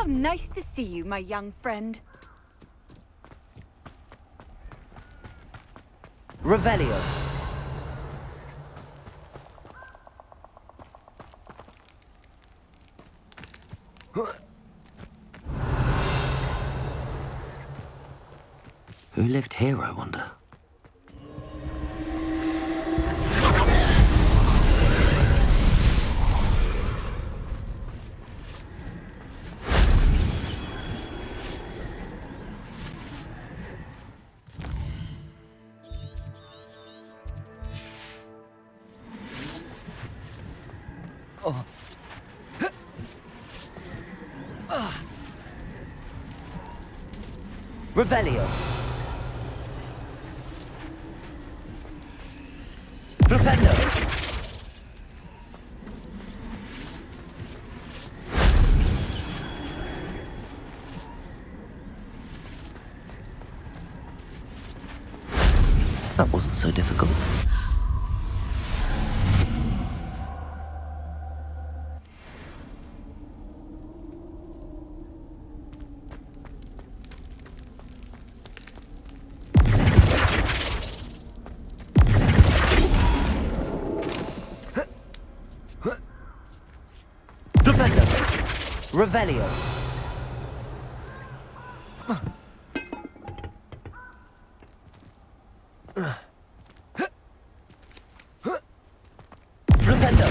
nice to see you, my young friend. Revelio. Who lived here, I wonder? Revelio. Flipendo. That wasn't so difficult. Revelio. Flipendo.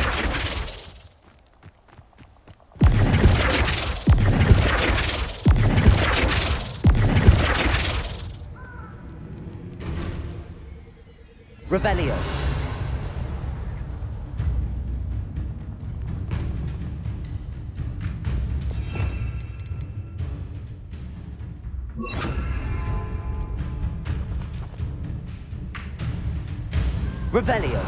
Revelio. Revelio.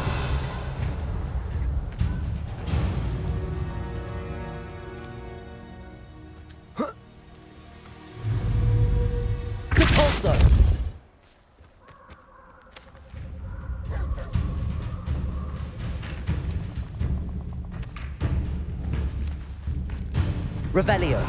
Repulso. Revelio.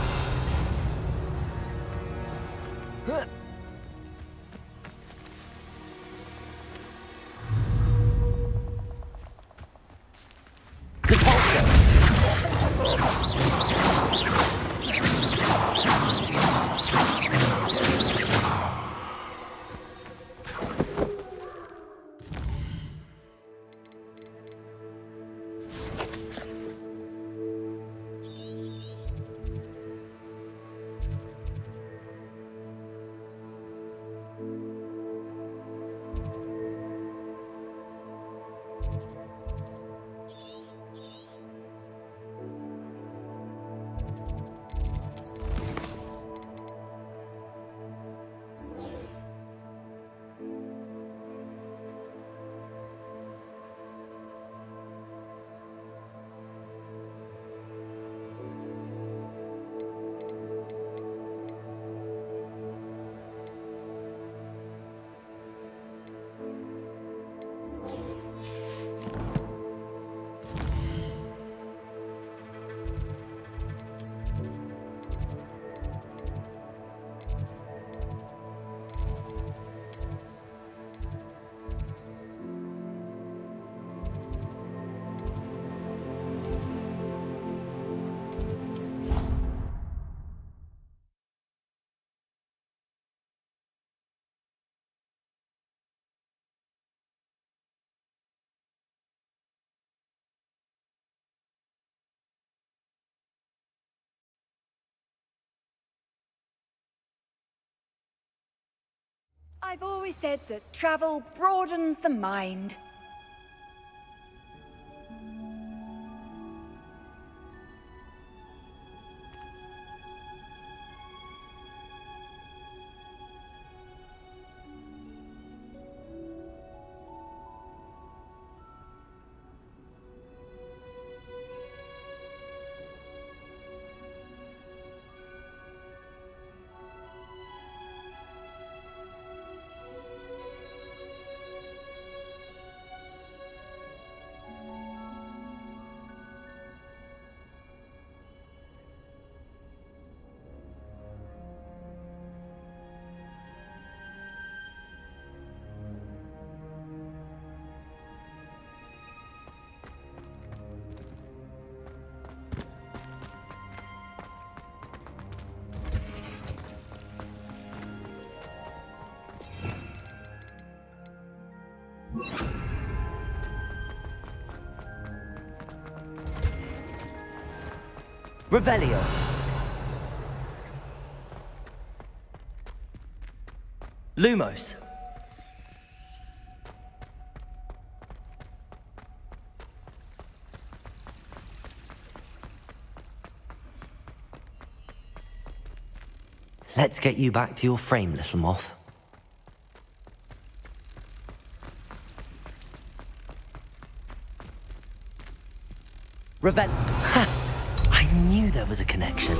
I've always said that travel broadens the mind. Revelio. Lumos. Let's get you back to your frame, little moth. Ha! I knew there was a connection.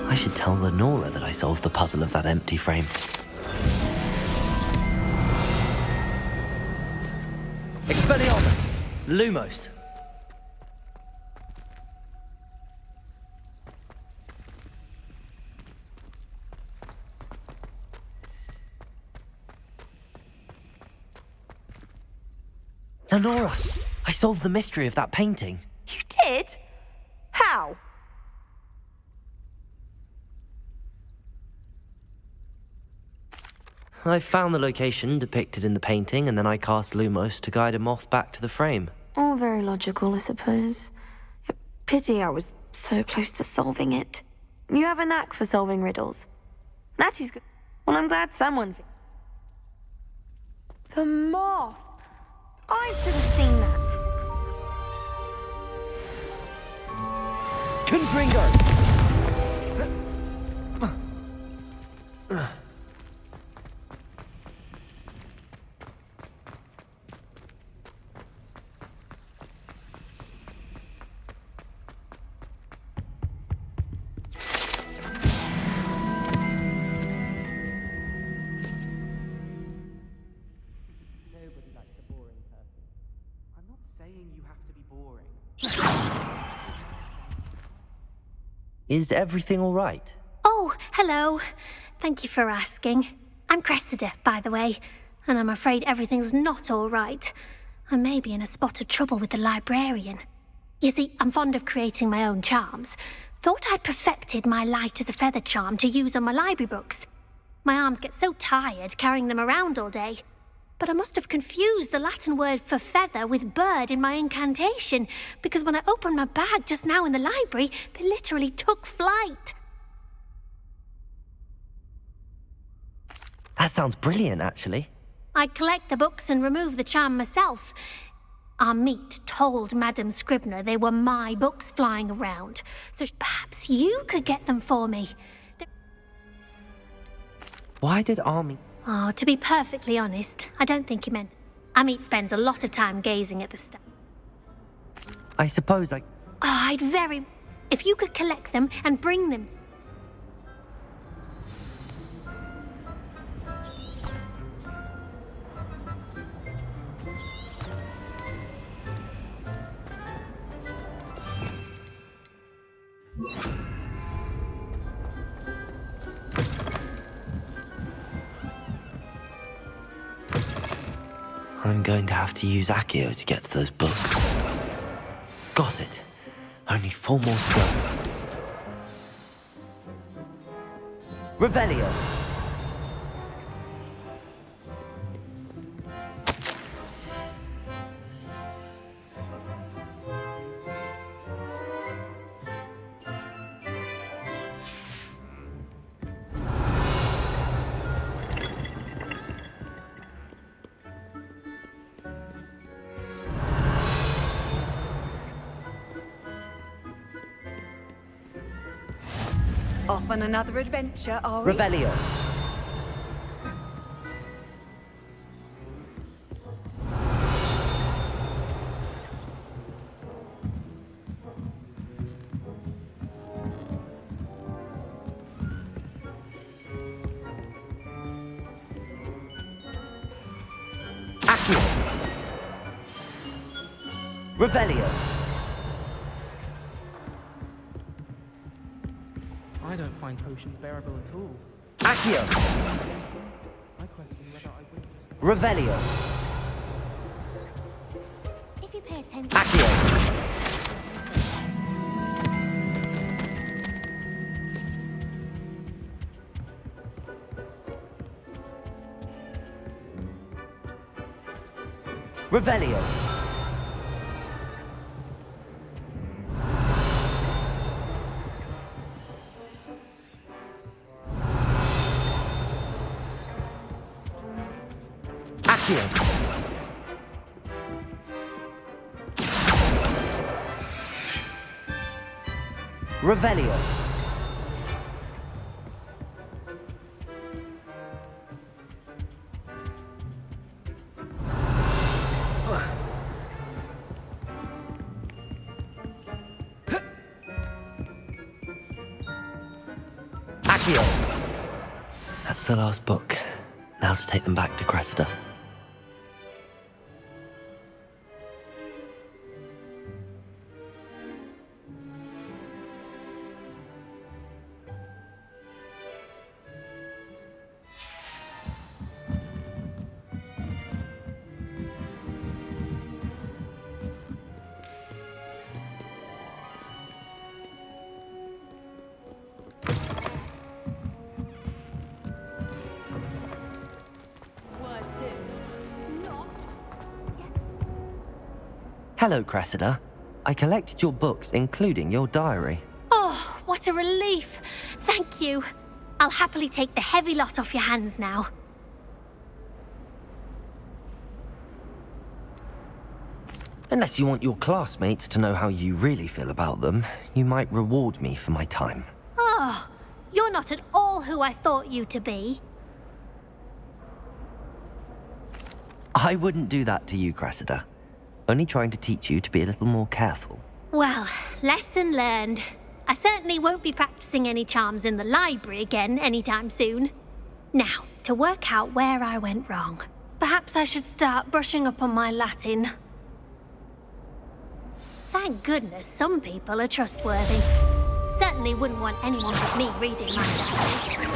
I should tell Lenora that I solved the puzzle of that empty frame. Expelliarmus! Lumos! Lenora! I solved the mystery of that painting. You did? How? I found the location depicted in the painting, and then I cast Lumos to guide a moth back to the frame. All very logical, I suppose. Pity I was so close to solving it. You have a knack for solving riddles. That is good. Well, I'm glad someone... The moth! I should have seen that. Confringo! Nobody likes a boring person. I'm not saying you have to be boring. Is everything all right? Oh, hello. Thank you for asking. I'm Cressida, by the way, and I'm afraid everything's not all right. I may be in a spot of trouble with the librarian. You see, I'm fond of creating my own charms. Thought I'd perfected my light as a feather charm to use on my library books. My arms get so tired carrying them around all day. But I must have confused the Latin word for feather with bird in my incantation, because when I opened my bag just now in the library, they literally took flight. That sounds brilliant, actually. I collect the books and remove the charm myself. Our meet told Madame Scribner they were my books flying around, so perhaps you could get them for me. Why did Army... Oh, to be perfectly honest, I don't think he meant... Amit spends a lot of time gazing at the stuff. I suppose I... Oh, I'd very... If you could collect them and bring them... I'm going to have to use Accio to get to those books. Got it. Only 4 more to go. Revelio. Off on another adventure, are we? Revelio. Accio. Revelio. I don't find potions bearable at all. Accio. I question whether I would just... Revelio. If you pay attention... Accio. Revelio. Accio. Revelio. Accio. That's the last book. Now to take them back to Cressida. Hello, Cressida. I collected your books, including your diary. Oh, what a relief. Thank you. I'll happily take the heavy lot off your hands now. Unless you want your classmates to know how you really feel about them, you might reward me for my time. Oh, you're not at all who I thought you to be. I wouldn't do that to you, Cressida. Only trying to teach you to be a little more careful. Well, lesson learned. I certainly won't be practicing any charms in the library again anytime soon. Now, to work out where I went wrong. Perhaps I should start brushing up on my Latin. Thank goodness some people are trustworthy. Certainly wouldn't want anyone but me reading my diary.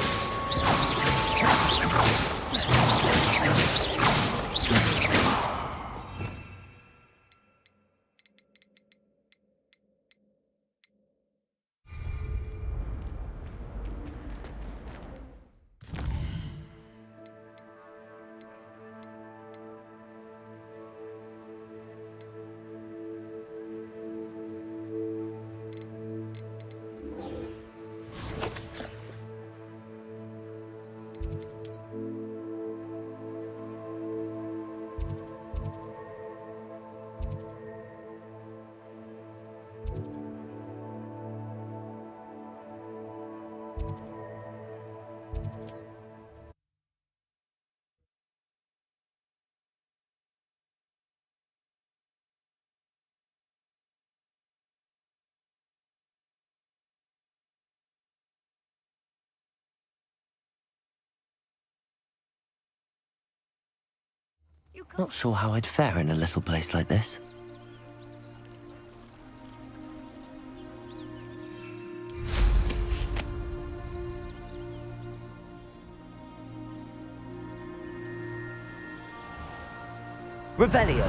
You can't. Not sure how I'd fare in a little place like this. Revelio.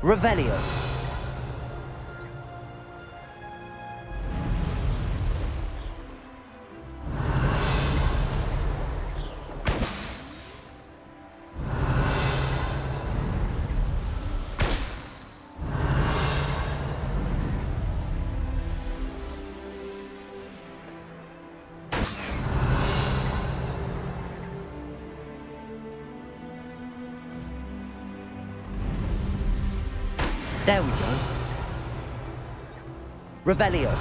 Revelio. There we go. Revelio.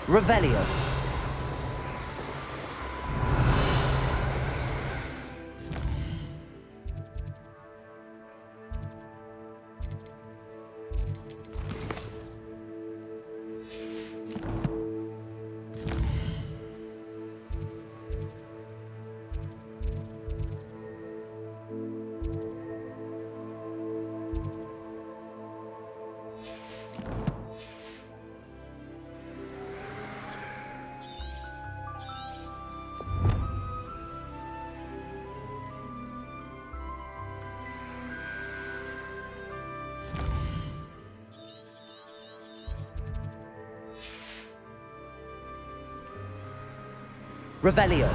Revelio. Revelio.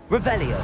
Revelio.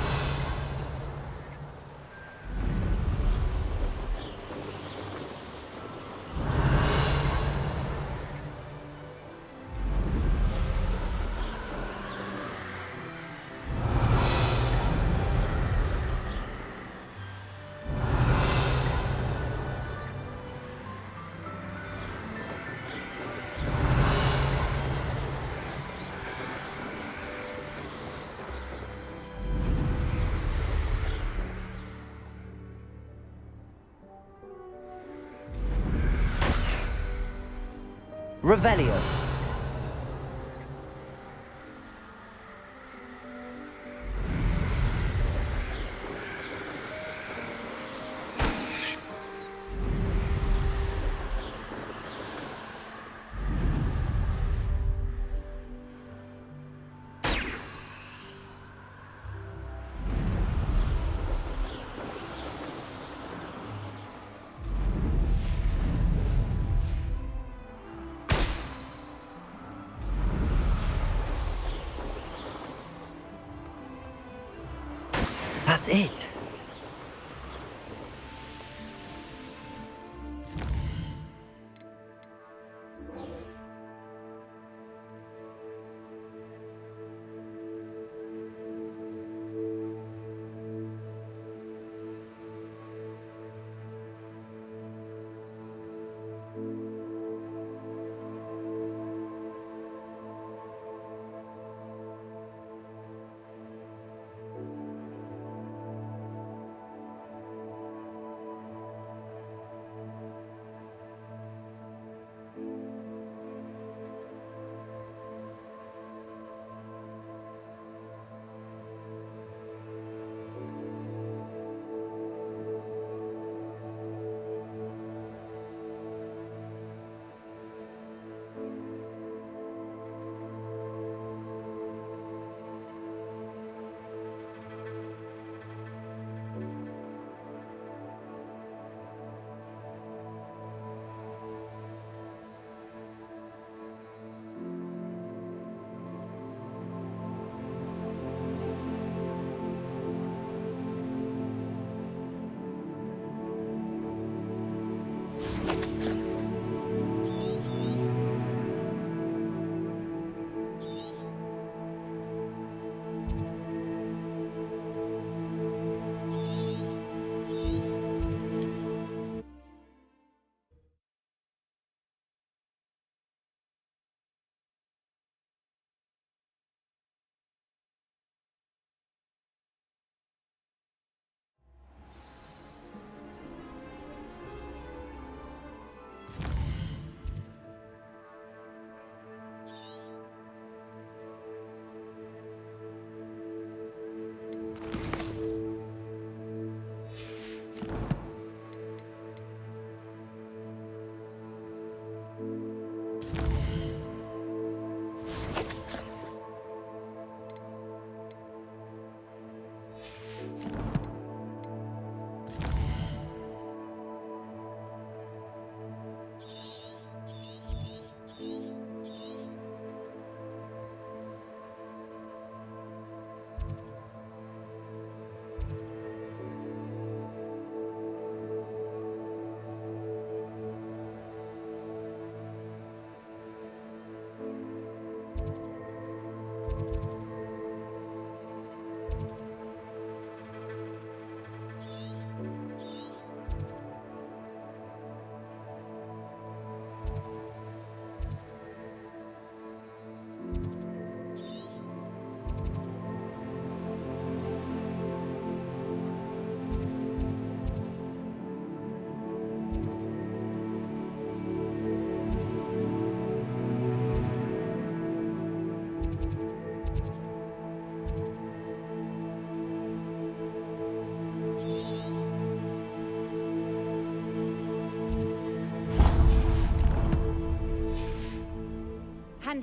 Revelio. That's it.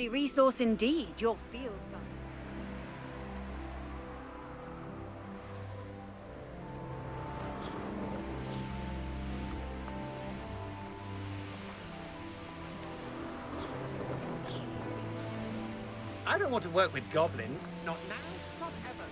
handy resource indeed, your field guide. I don't want to work with goblins. Not now, not ever.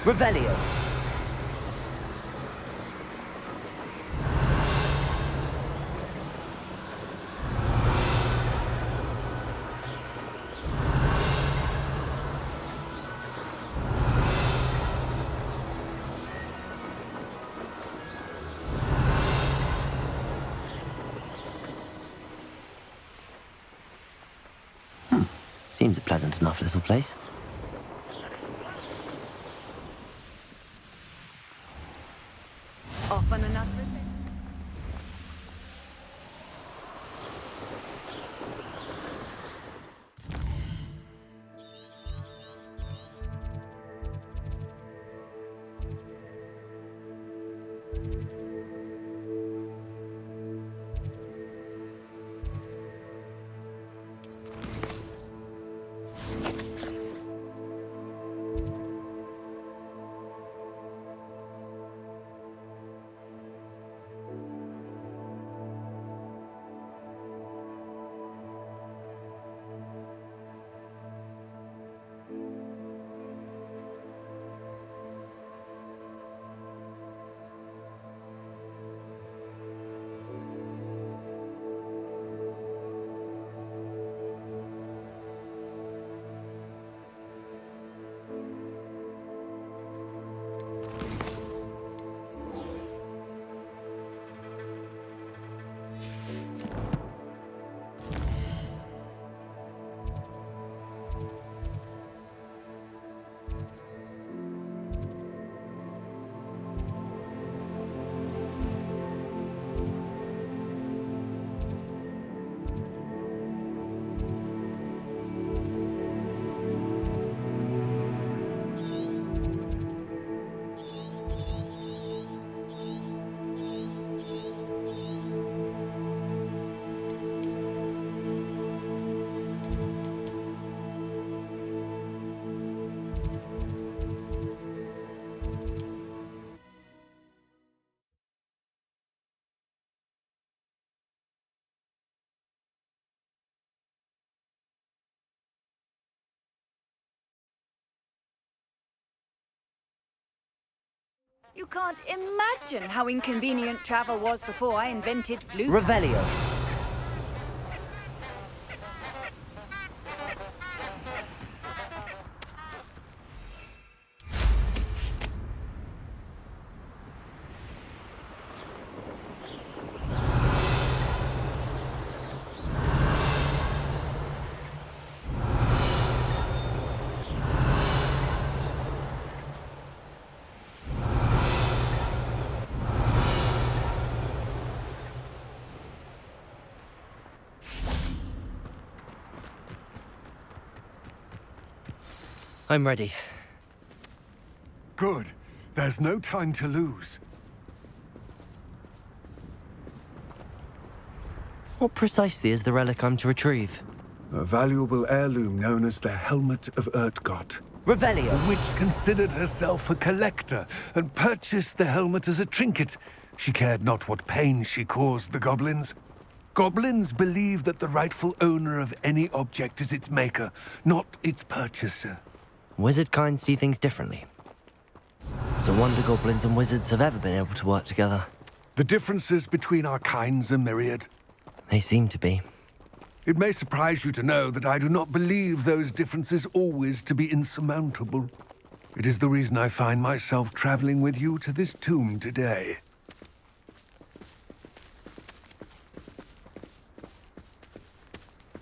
Revelio. Seems a pleasant enough little place. Off on another adventure. You can't imagine how inconvenient travel was before I invented flute. Revelio. I'm ready. Good. There's no time to lose. What precisely is the relic I'm to retrieve? A valuable heirloom known as the Helmet of Urtgott. Revelio. The witch considered herself a collector and purchased the helmet as a trinket. She cared not what pain she caused the goblins. Goblins believe that the rightful owner of any object is its maker, not its purchaser. Wizard kind see things differently. It's a wonder goblins and wizards have ever been able to work together. The differences between our kinds are myriad. They seem to be. It may surprise you to know that I do not believe those differences always to be insurmountable. It is the reason I find myself traveling with you to this tomb today.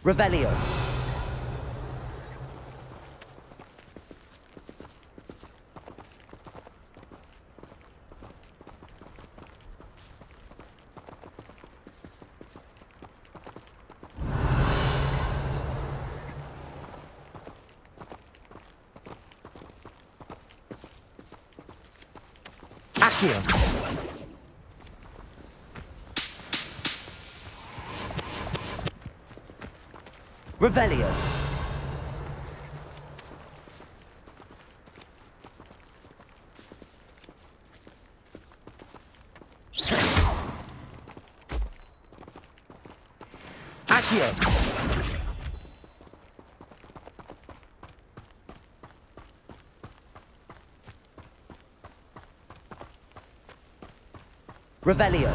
Revelio. Accio. Revelio. Accio. Revelio.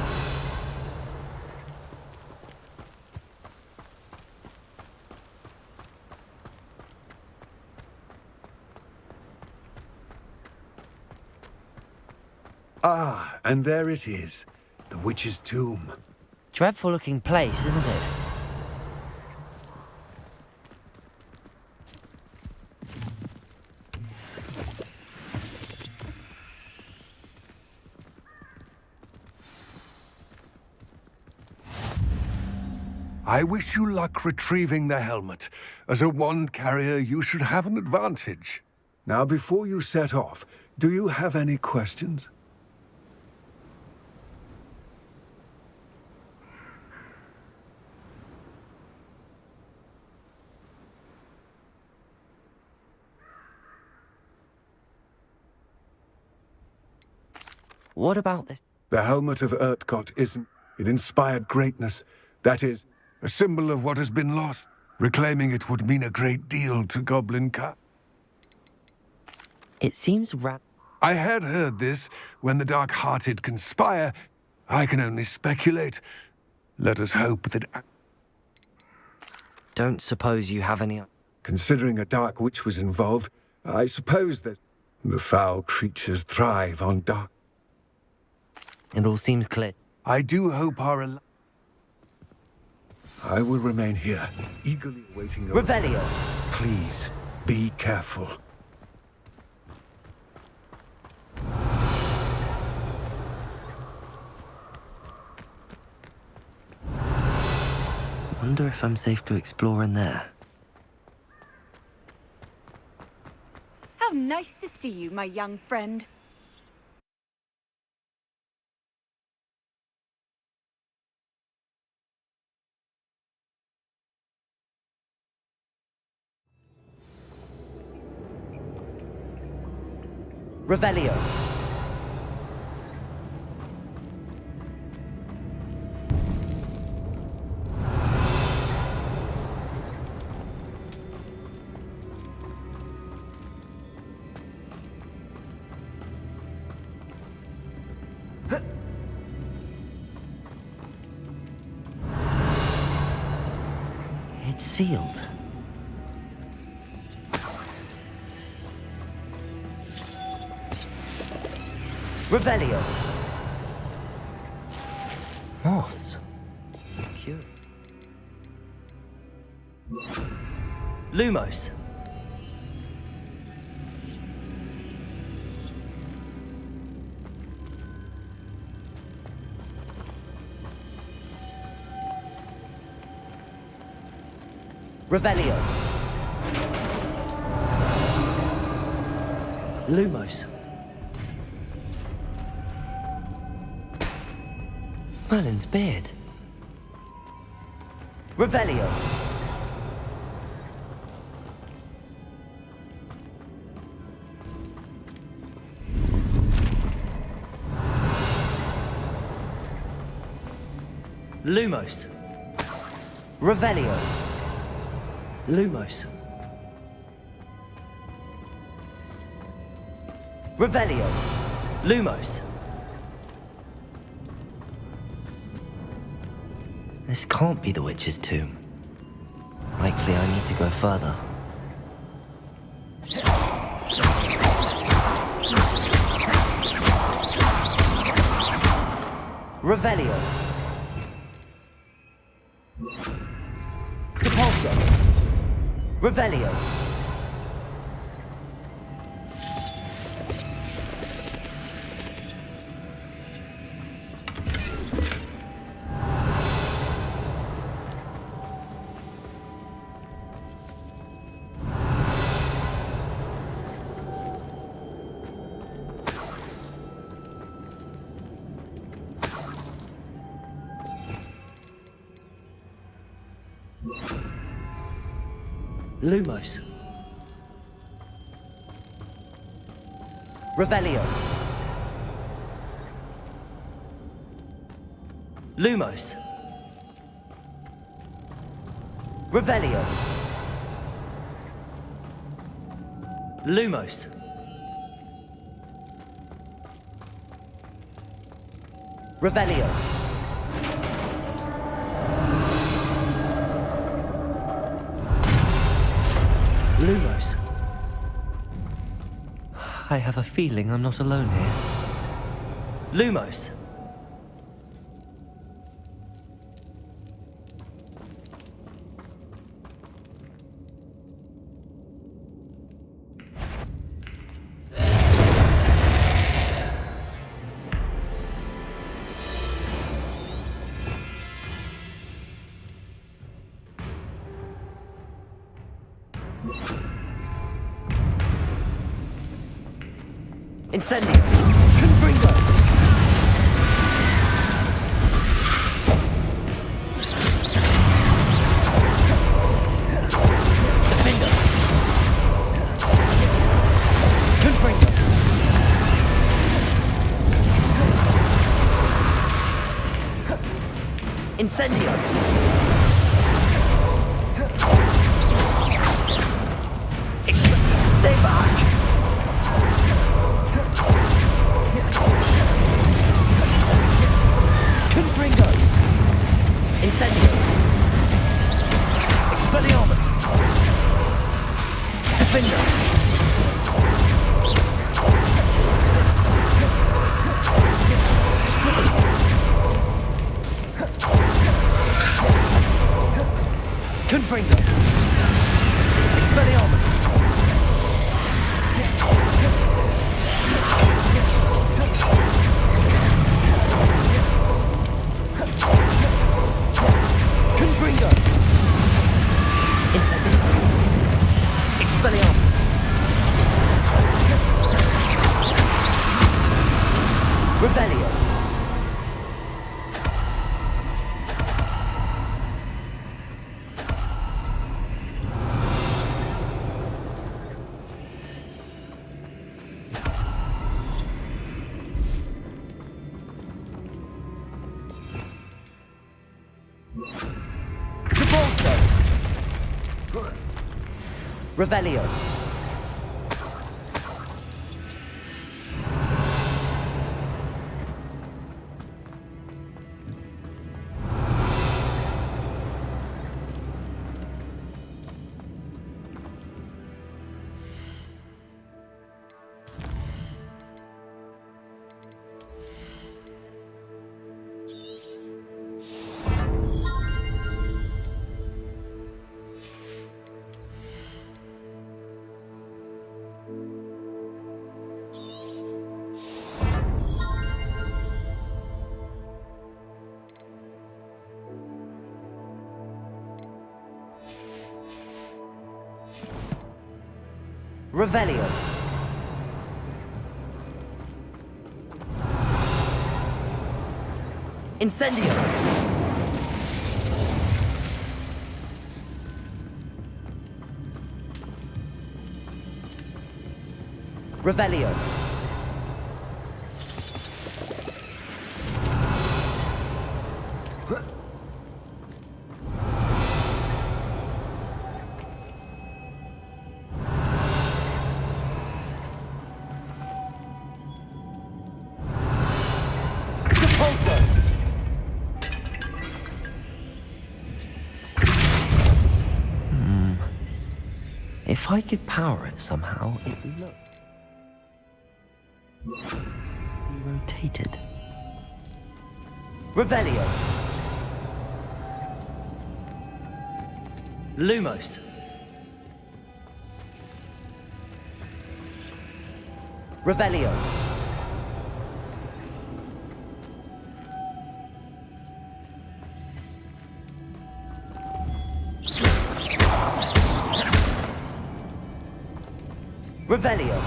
Ah, and there it is. The witch's tomb. Dreadful looking place, isn't it? I wish you luck retrieving the helmet. As a wand carrier, you should have an advantage. Now, before you set off, do you have any questions? What about this? The helmet of Urtkot isn't. It inspired greatness. That is, a symbol of what has been lost. Reclaiming it would mean a great deal to Goblin Cup. It seems I had heard this. When the dark-hearted conspire, I can only speculate. Let us hope that... Don't suppose you have any... Considering a dark witch was involved, I suppose that the foul creatures thrive on dark... It all seems clear. I do hope our... I will remain here, eagerly awaiting your... Revelio. Please, be careful. Wonder if I'm safe to explore in there. How nice to see you, my young friend. Revelio. It's sealed. Revelio. Moths. Cute. Lumos. Revelio. Lumos. Merlin's beard. Revelio. Lumos. Revelio. Lumos. Revelio. Lumos. This can't be the witch's tomb. Likely I need to go further. Revelio. Repulso. Revelio. Lumos. Revelio. Lumos. Revelio. Lumos. Revelio. Lumos. I have a feeling I'm not alone here. Lumos. Incendio! Confringo! Defender! Confringo! Incendio! Stay back! Confringo! Incendio! Expelliarmus! Defender! Confringo! Expelliarmus! Confringo! Incendio! Expelliarmus! Revelio! Revelio. Revelio. Incendio. Revelio. If I could power it somehow, it would look... be rotated. Revelio. Lumos. Revelio. Revelio.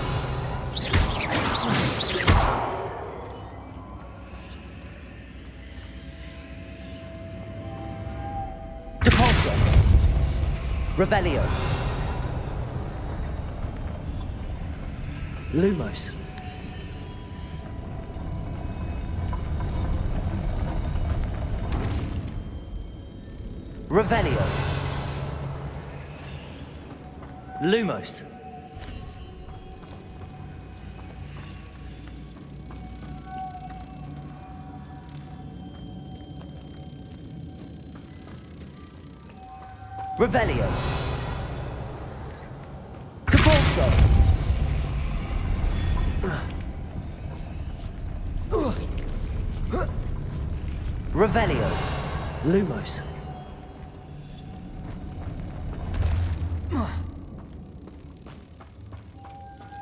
Depulso. Revelio. Lumos. Revelio. Lumos. Revelio. Depulso. Revelio. Lumos.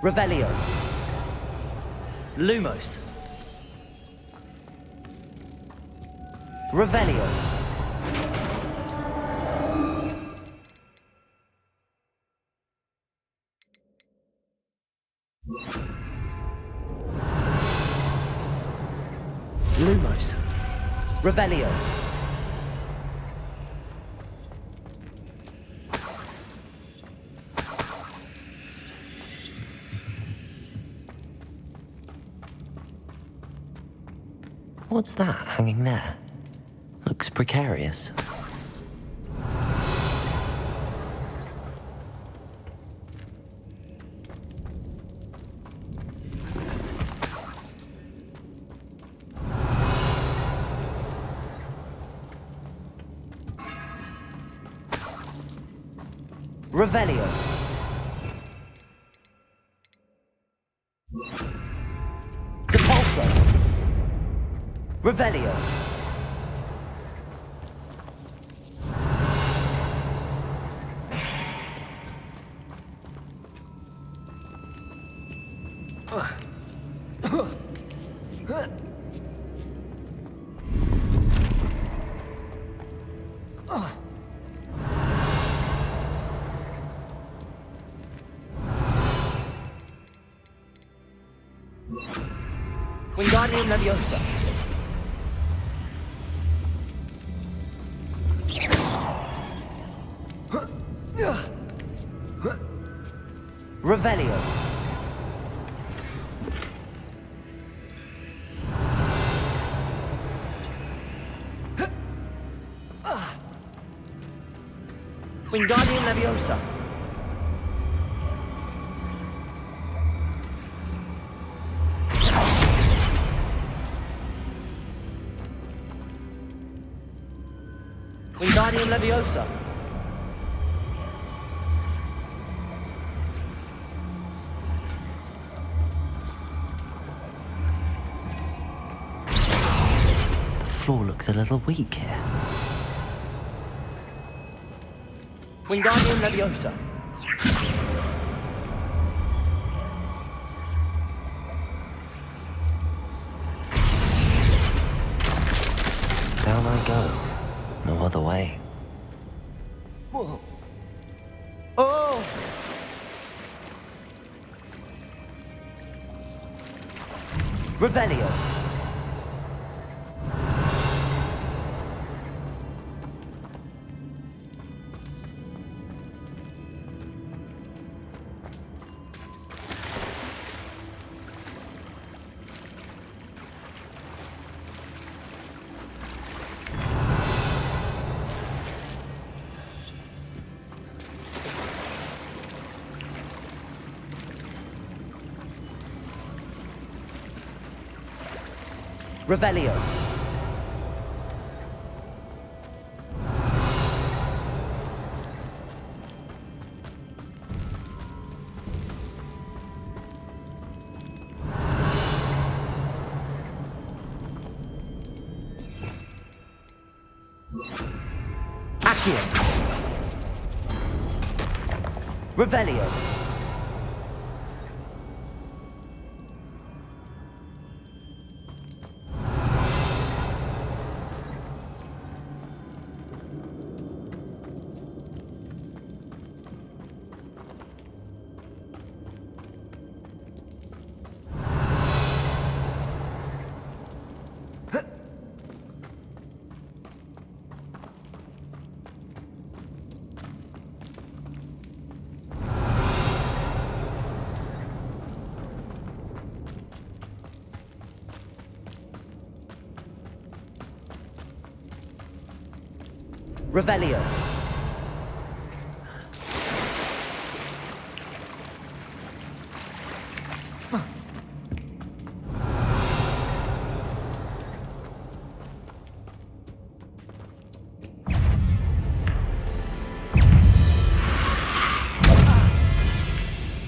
Revelio. Lumos. Revelio. Lumos. Revelio. What's that hanging there? Looks precarious. Revelio. Depulso. Revelio. Wingardium Leviosa. Revelio. Wingardium Leviosa. Wingardium Leviosa. The floor looks a little weak here. Wingardium Leviosa. Down I go. No other way. Whoa. Oh! Revelio. Revelio. Accio. Revelio. Revelio.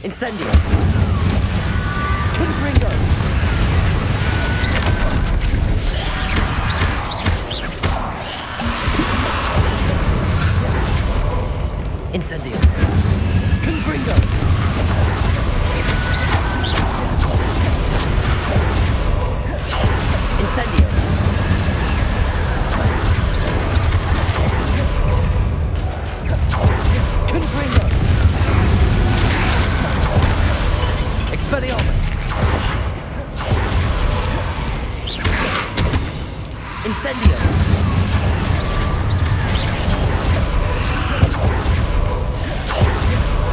Incendio. Confringo. Incendio. Confringo. Incendio. Confringo. Expelliarmus. Incendio.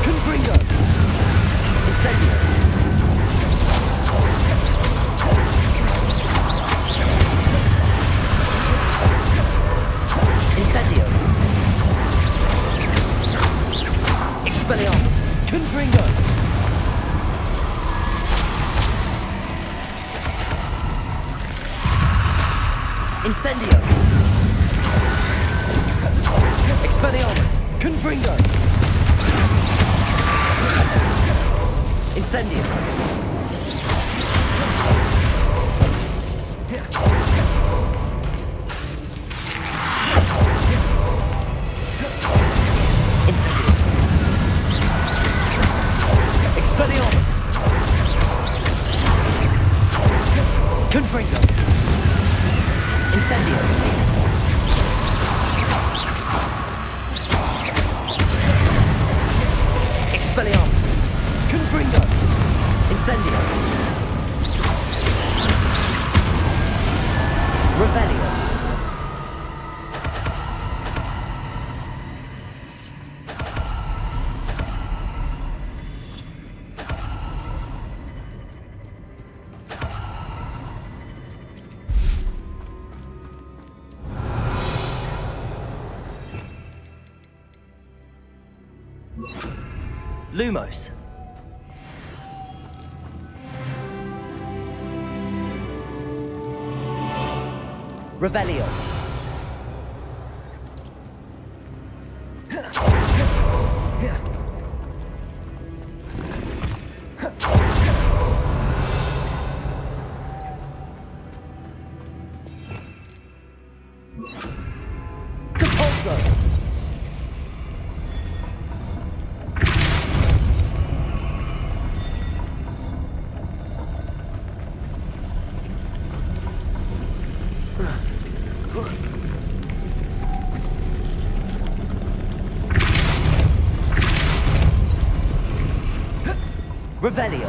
Confringo. Incendio. Incendio. Expelliarmus. Confringo. Incendio. Expelliarmus. Confringo. Incendio. Incendio. Expelliarmus. Confringo. Incendio. Expelliarmus. Confringo. Incendio. Revelio. Lumos. Revelio. Compulso. Revelio.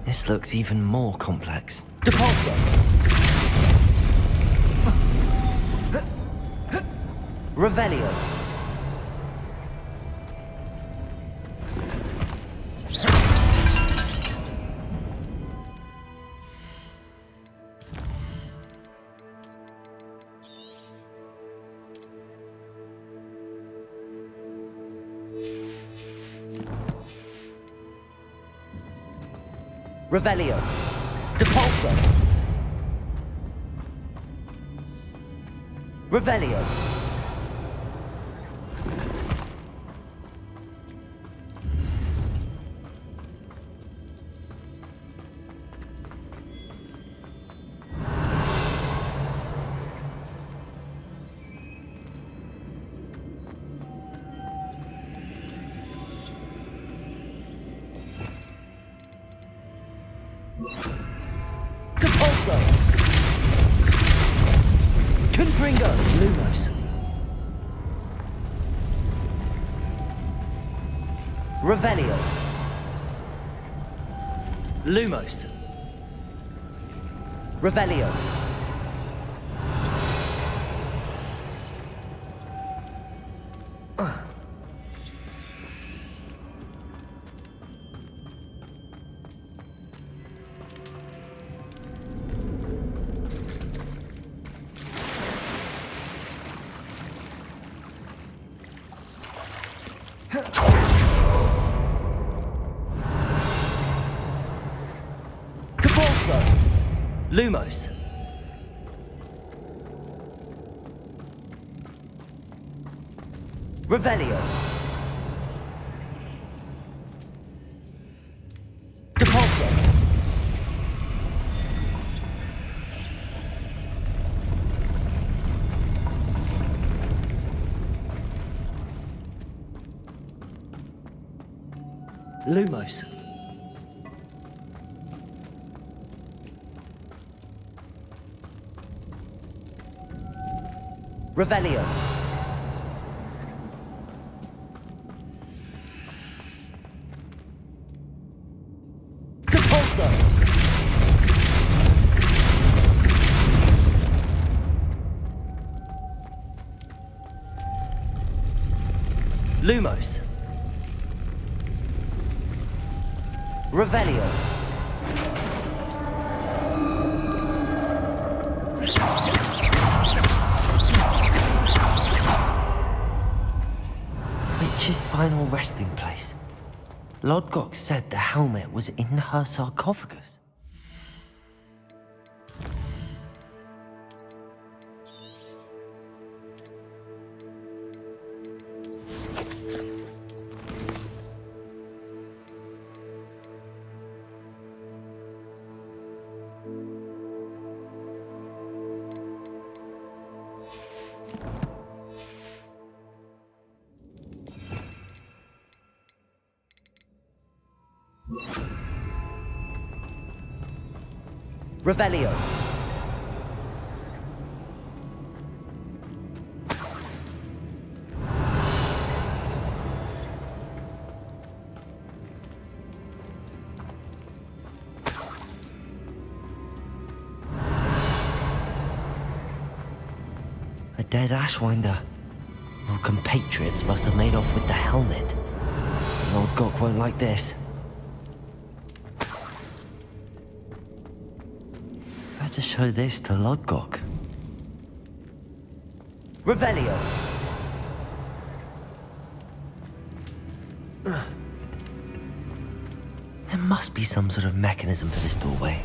This looks even more complex. Depulso. Revelio. Revelio. Depulso. Revelio. Compulso! Confringo! Lumos. Revelio. Lumos. Revelio. Compulso. Lumos. Revelio. Compulso. Lumos. Revelio. Compulso. Lumos. Revelio. Witch's final resting place. Lodgok said the helmet was in her sarcophagus. Revelio. A dead Ashwinder. Your compatriots must have made off with the helmet. Lord Gok won't like this. Better show this to Lodgok. Revelio. There must be some sort of mechanism for this doorway.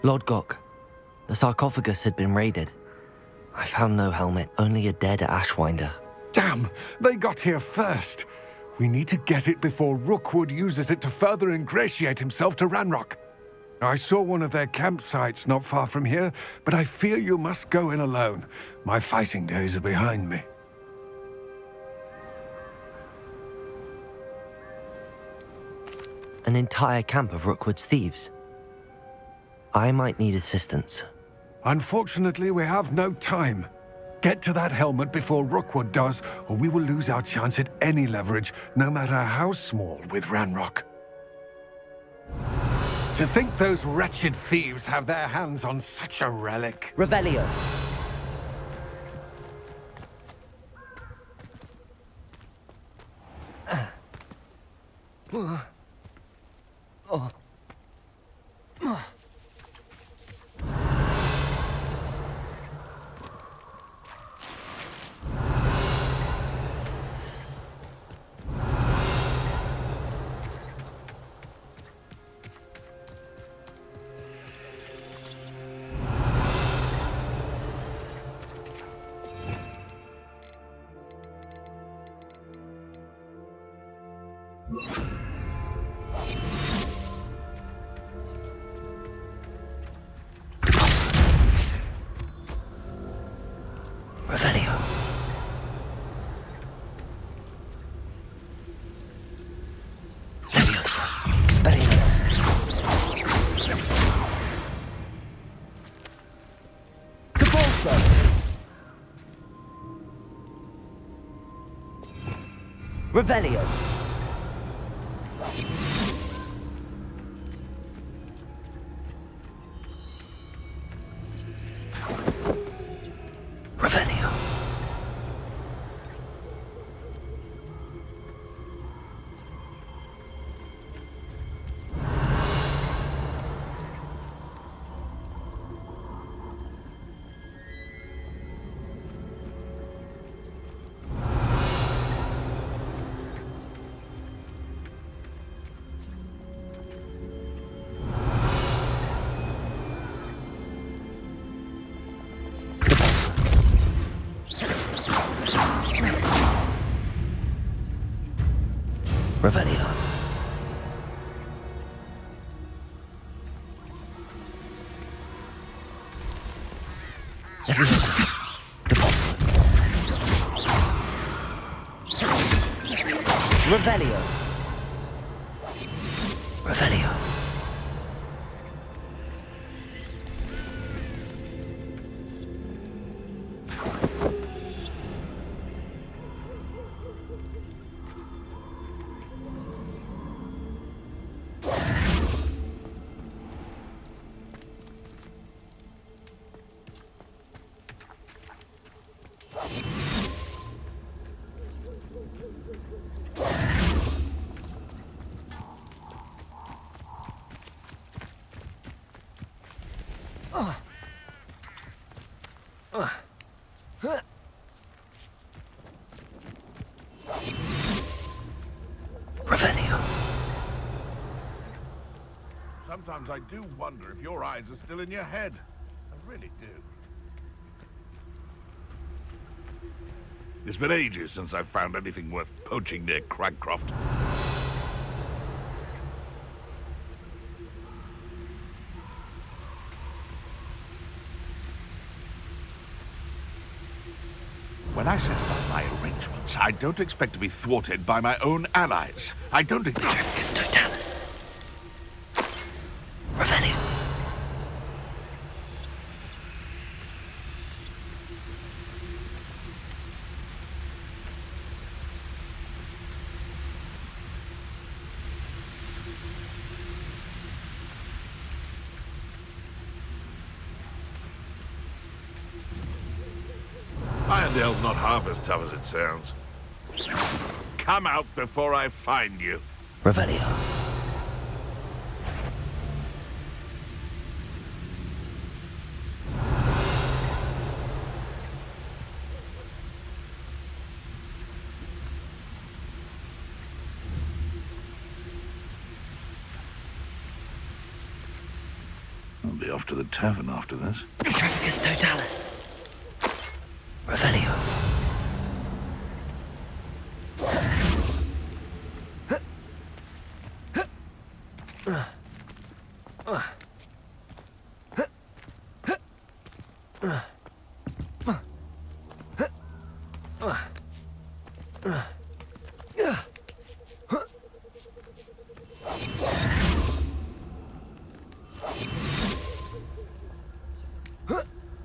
Lord Gok, the sarcophagus had been raided. I found no helmet, only a dead Ashwinder. Damn! They got here first. We need to get it before Rookwood uses it to further ingratiate himself to Ranrock. I saw one of their campsites not far from here, but I fear you must go in alone. My fighting days are behind me. An entire camp of Rookwood's thieves. I might need assistance. Unfortunately, we have no time. Get to that helmet before Rookwood does, or we will lose our chance at any leverage, no matter how small, with Ranrock. To think those wretched thieves have their hands on such a relic. Revelio. Revelio. Leviosa. Expelliarmus. Depulso. Revelio. Revelio. Revelio. Leviosa. Depulso. Revelio. Revelio. Revelio. Sometimes I do wonder if your eyes are still in your head. I really do. It's been ages since I've found anything worth poaching near Cragcroft. When I set about my arrangements, I don't expect to be thwarted by my own allies. I don't expect... Petrificus totalis. Revelio. Irondale's not half as tough as it sounds. Come out before I find you. Revelio. I'll be off to the tavern after this. Petrificus totalis. Revelio.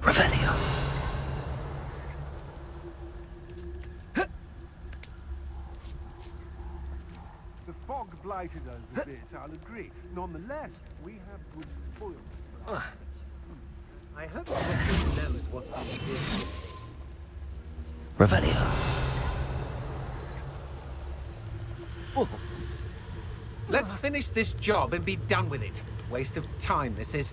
Revelio. The fog blighted us a bit, I'll agree. Nonetheless, we have good spoils for us. I hope what you know is what you did. Revelio. Let's finish this job and be done with it. Waste of time, this is.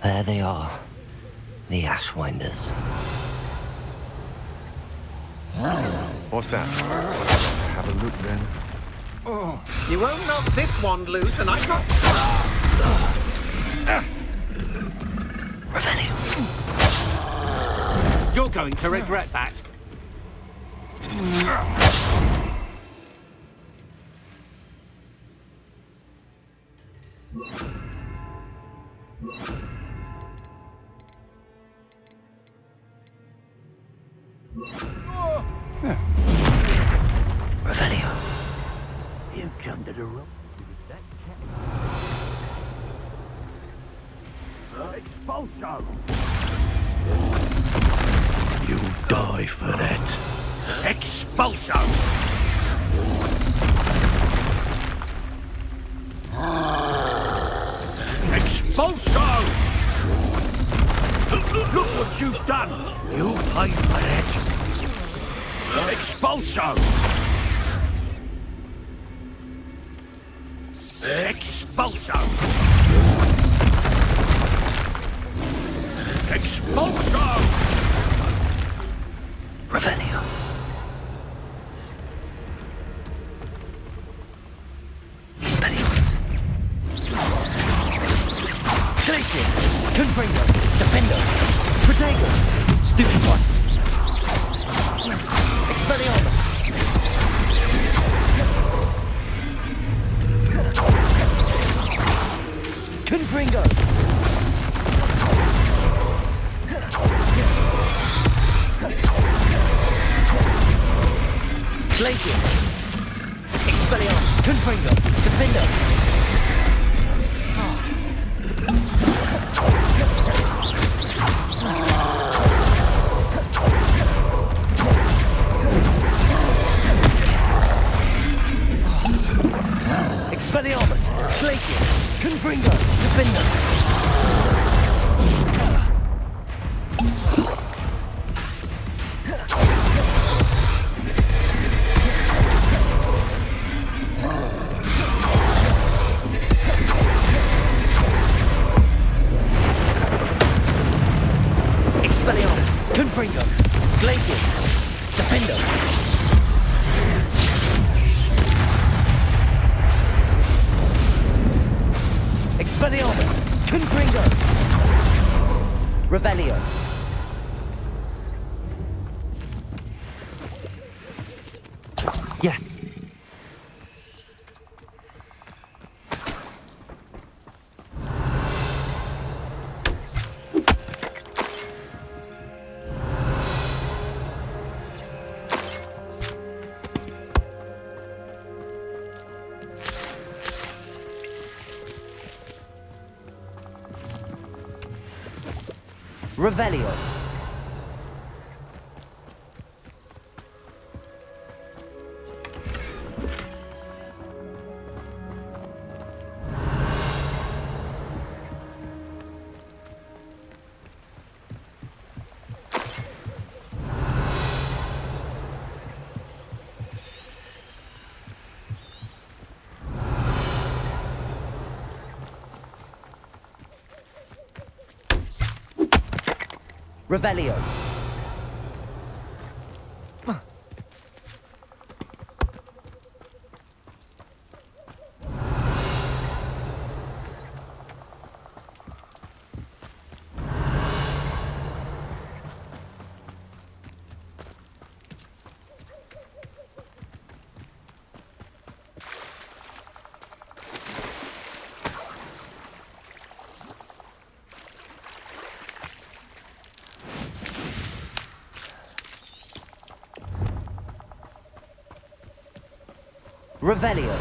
There they are. The Ashwinders. What's that? Have a look then. You won't knock this wand loose, and I'm not... Revelio. You're going to regret that. Revelio. You come to the room with that cat. Expulso! You'll die for that. Expulso! Expulso! Look what you've done! You pay for that! Expulso! Expulso! Expulso! Revelio. Expelliarmus. Glacius. Confringo. Defendo. Protego. Stupefy. Expelliarmus. Confringo. Glacius. Expelliarmus. Confringo. Defendo. Expelliarmus. Glacius. Confringo. Defendo. Expelliarmus. Confringo. Glacius. Defendo. Expelliarmus. Confringo. Revelio. Yes. Revelio. Revelio. Revelio.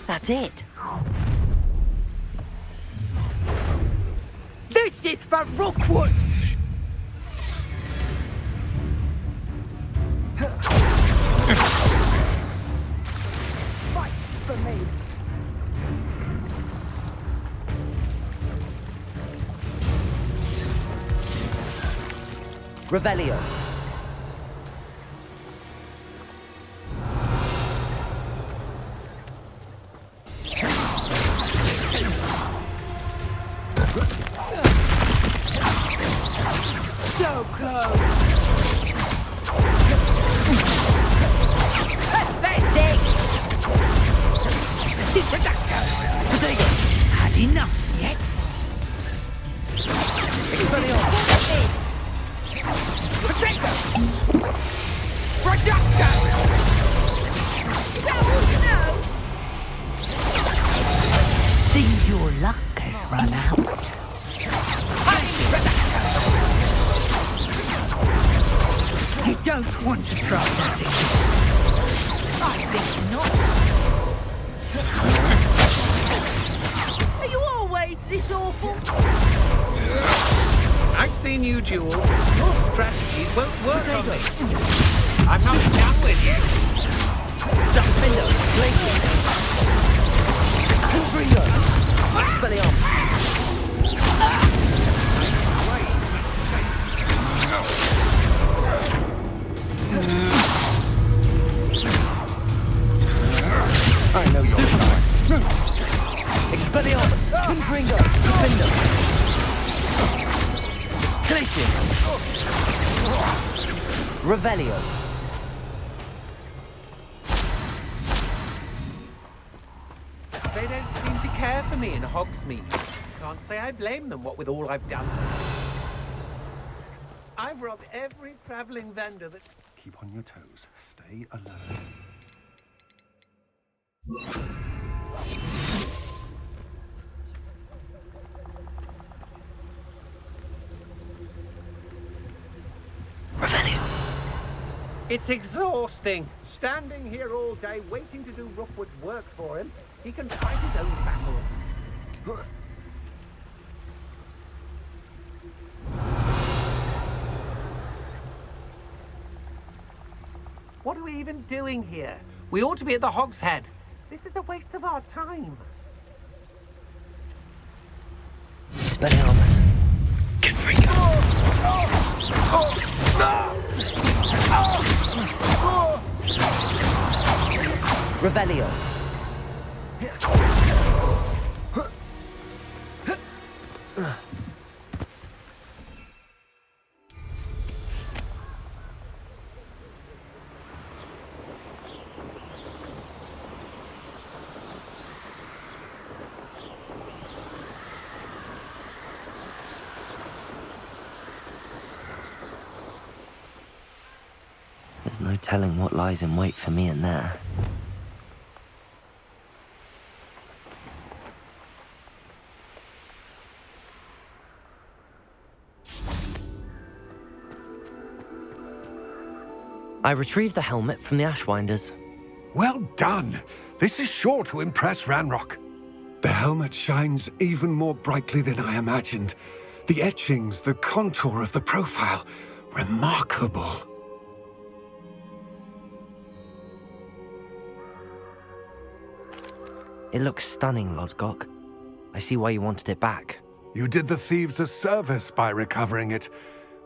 That's it. This is for Rookwood! Fight for me! Revelio. So close! Pathetic! Potato! Had enough yet? Expelliarmus! Potato! Reducto! No! Seems your luck has run out. You don't want to try that again. I think not. Are you always this awful? I've seen you duel. Your strategies won't work on me. I'm not done with you. Something else. Glacius! Confringo! Expelliarmus! I know you're fine. Expelliarmus! Confringo! Defender! Glacius! Revelio! They don't seem to care for me in Hogsmeade. Can't say I blame them, what with all I've done. I've robbed every travelling vendor that... Keep on your toes. Stay alert. Revelio! It's exhausting. Standing here all day, waiting to do Rookwood's work for him. He can fight his own battles. What are we even doing here? We ought to be at the Hog's Head. This is a waste of our time. Expelliarmus! Confringo! Revelio! There's no telling what lies in wait for me in there. I retrieved the helmet from the Ashwinders. Well done! This is sure to impress Ranrock. The helmet shines even more brightly than I imagined. The etchings, the contour of the profile, remarkable. It looks stunning, Lodgok. I see why you wanted it back. You did the thieves a service by recovering it.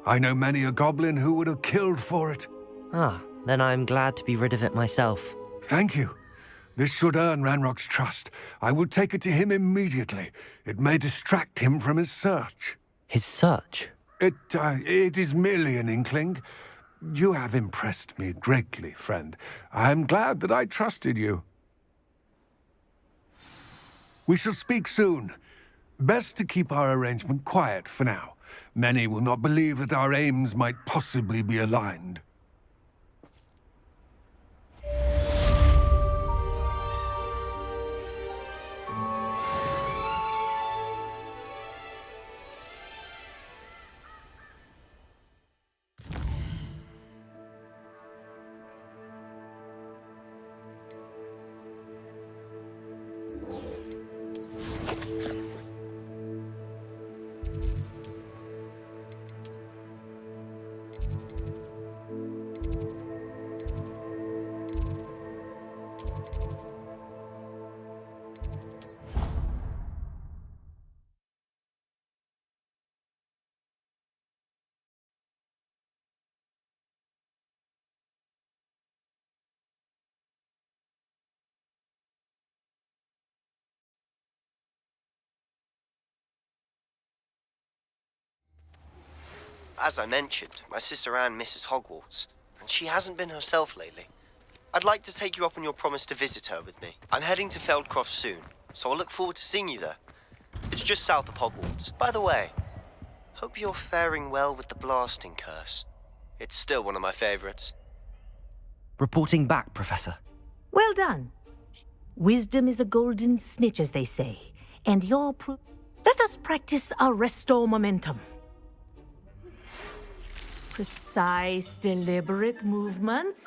I know many a goblin who would have killed for it. Ah, then I'm glad to be rid of it myself. Thank you. This should earn Ranrock's trust. I will take it to him immediately. It may distract him from his search. His search? It is merely an inkling. You have impressed me greatly, friend. I am glad that I trusted you. We shall speak soon. Best to keep our arrangement quiet for now. Many will not believe that our aims might possibly be aligned. as I mentioned, my sister Anne misses Hogwarts, and she hasn't been herself lately. I'd like to take you up on your promise to visit her with me. I'm heading to Feldcroft soon, so I'll look forward to seeing you there. It's just south of Hogwarts. By the way, hope you're faring well with the blasting curse. It's still one of my favorites. Reporting back, Professor. Well done. Wisdom is a golden snitch, as they say, and your Let us practice our restore momentum. Precise, deliberate movements.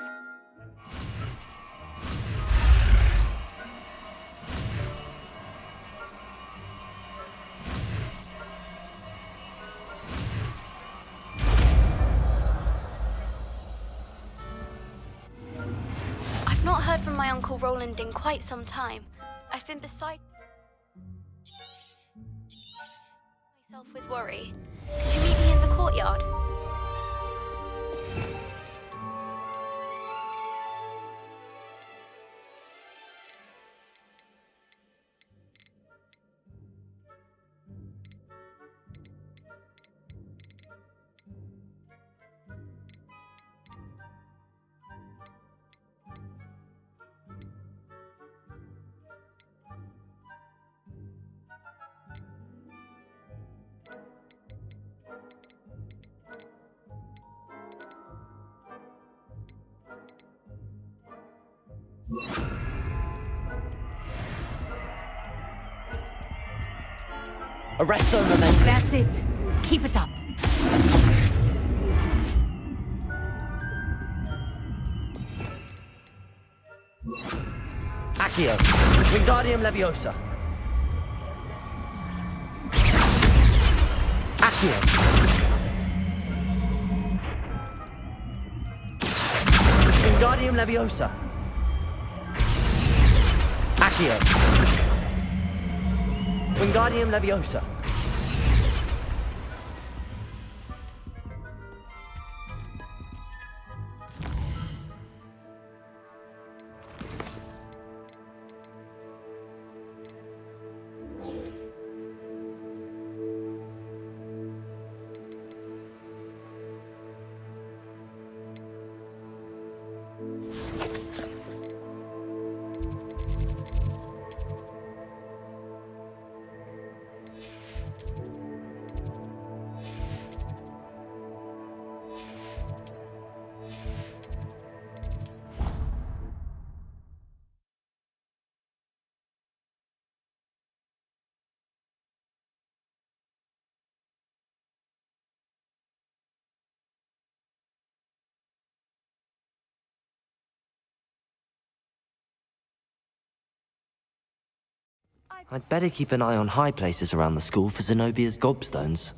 I've not heard from my Uncle Roland in quite some time. I've been beside myself with worry. Could you meet me in the courtyard? Arresto momentum. That's it. Keep it up. Accio. Wingardium Leviosa. Accio. Wingardium Leviosa. Accio. Wingardium Leviosa. I'd better keep an eye on high places around the school for Zenobia's gobstones.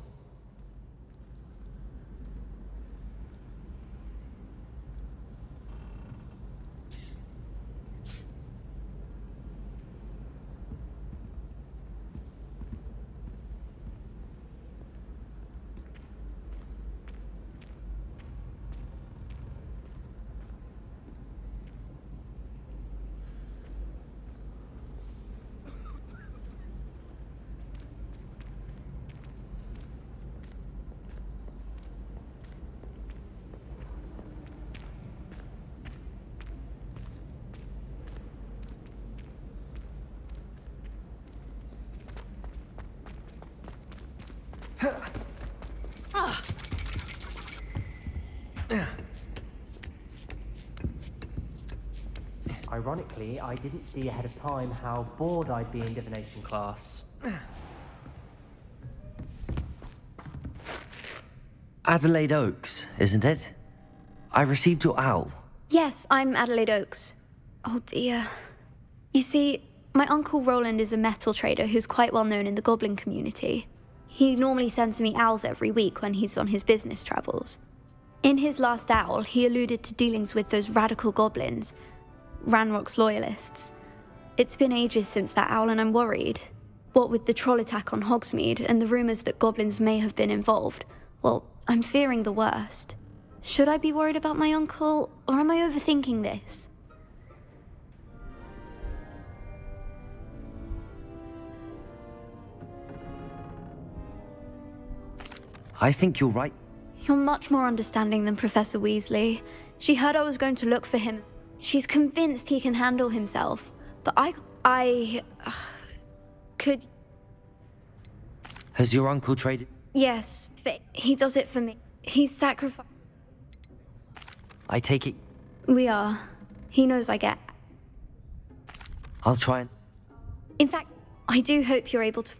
Ironically, I didn't see ahead of time how bored I'd be in divination class. Adelaide Oaks, isn't it? I received your owl. Yes, I'm Adelaide Oaks. Oh dear. You see, my Uncle Roland is a metal trader who's quite well known in the goblin community. He normally sends me owls every week when he's on his business travels. In his last owl, he alluded to dealings with those radical goblins, Ranrock's loyalists. It's been ages since that owl and I'm worried. What with the troll attack on Hogsmeade and the rumours that goblins may have been involved, well, I'm fearing the worst. Should I be worried about my uncle, or am I overthinking this? I think you're right. You're much more understanding than Professor Weasley. She heard I was going to look for him. She's convinced he can handle himself. But I could... Has your uncle traded? Yes, he does it for me. He's sacrificed... I take it. We are. He knows I get... I'll try and... In fact, I do hope you're able to...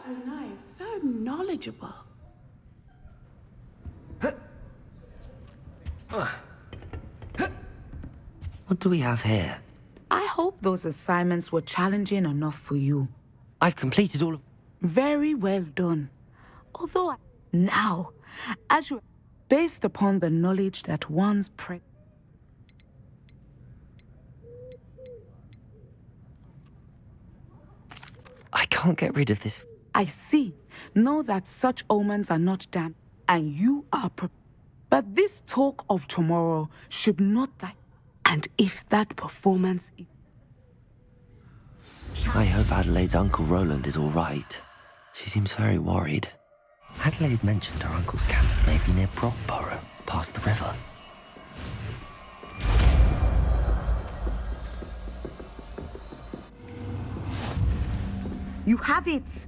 O'Neill is so knowledgeable. What do we have here? I hope those assignments were challenging enough for you. I've completed all of... Very well done. Although now, as you... based upon the knowledge that one's I can't get rid of this. I see. Know that such omens are not damned, and you are But this talk of tomorrow should not die. And if that performance is... I hope Adelaide's Uncle Roland is all right. She seems very worried. Adelaide mentioned her uncle's camp may be near Brockborough, past the river. You have it!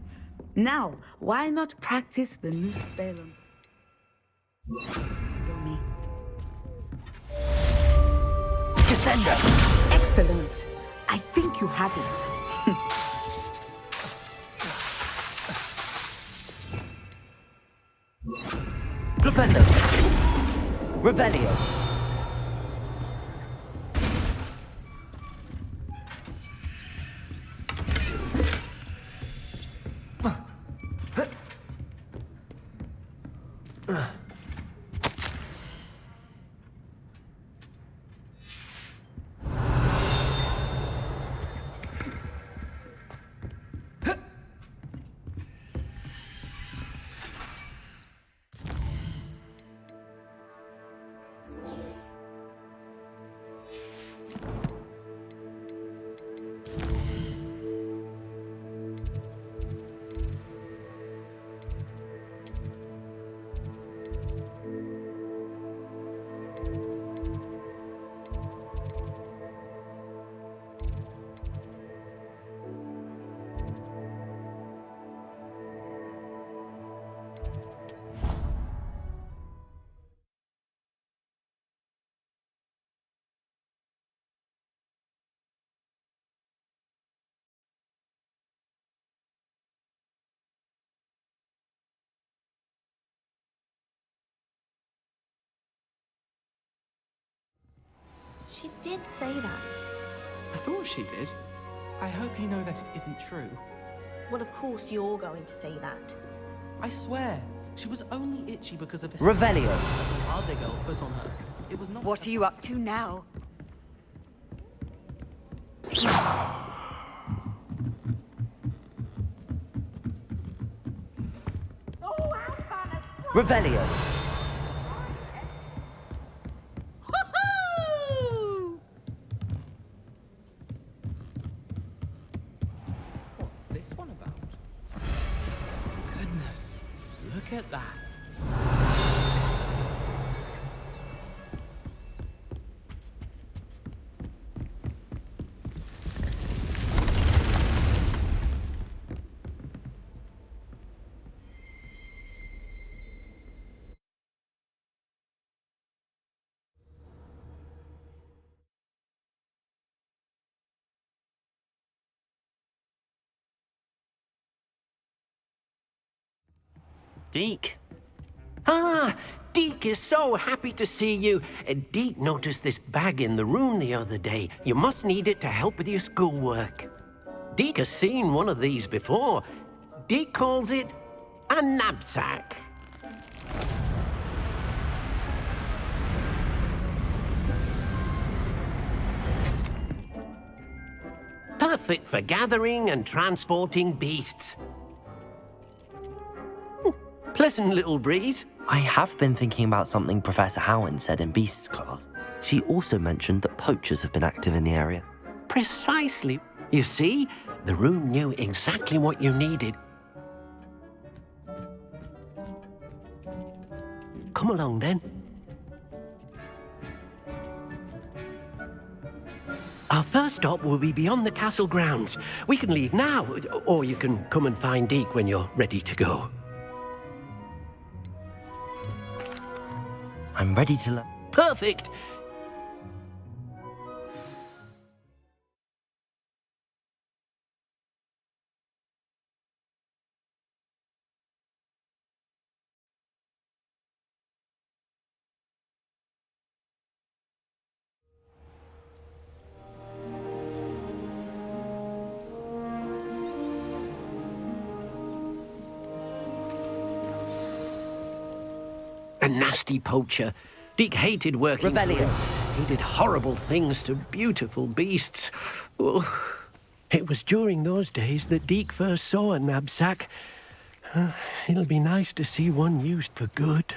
Now, why not practice the new spell on... me? Descender! Excellent! I think you have it. Flipendo! Revelio! She did say that. I thought she did. I hope you know that it isn't true. Well, of course you're going to say that. I swear, she was only itchy because of a... Revelio! ...the other girl put on her. It was not... What are you up to now? Revelio! What's this one about? Goodness, look at that. Deke. Ah, Deke is so happy to see you. Deke noticed this bag in the room the other day. You must need it to help with your schoolwork. Deke has seen one of these before. Deke calls it a knapsack. Perfect for gathering and transporting beasts. Pleasant little breeze. I have been thinking about something Professor Howard said in Beasts class. She also mentioned that poachers have been active in the area. Precisely. You see, the room knew exactly what you needed. Come along, then. Our first stop will be beyond the castle grounds. We can leave now, or you can come and find Deke when you're ready to go. I'm ready to learn. Perfect! A nasty poacher. Deke hated working for him. He did horrible things to beautiful beasts. Oh. It was during those days that Deke first saw a knapsack. It'll be nice to see one used for good.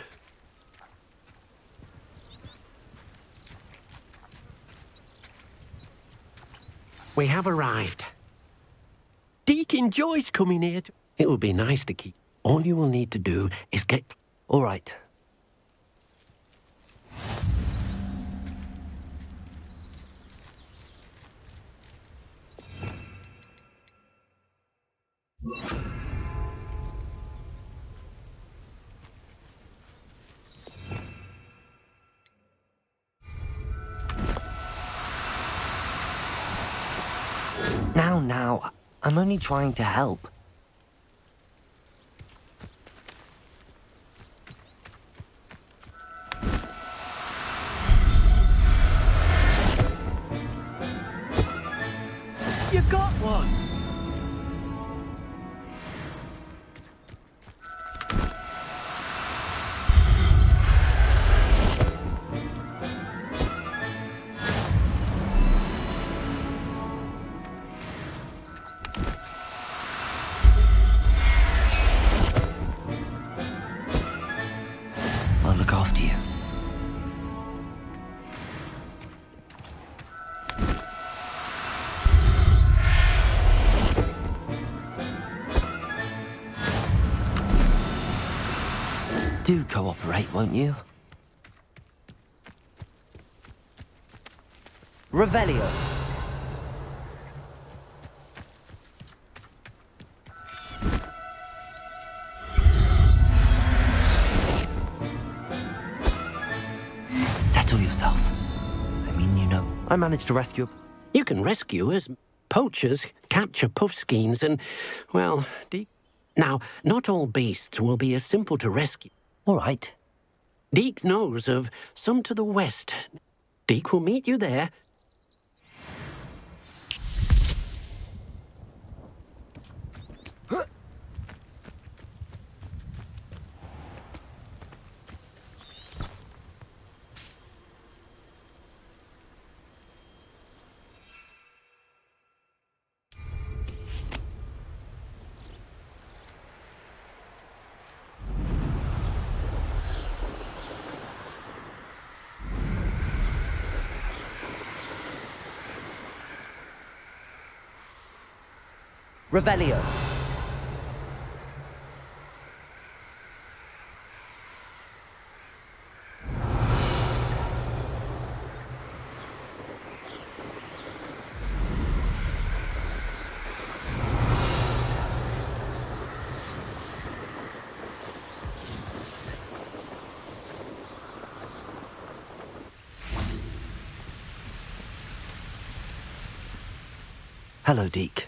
We have arrived. Deke enjoys coming here. It will be nice to keep. All you will need to do is get... All right. Now, I'm only trying to help. You got one! I'll look after you. Do cooperate, won't you? Revelio. Settle yourself. I mean, you know, I managed to rescue... You can rescue us. Poachers capture puffskeins and, well, Deke... Now, not all beasts will be as simple to rescue. All right. Deke knows of some to the west. Deke will meet you there. Revelio. Hello, Deke.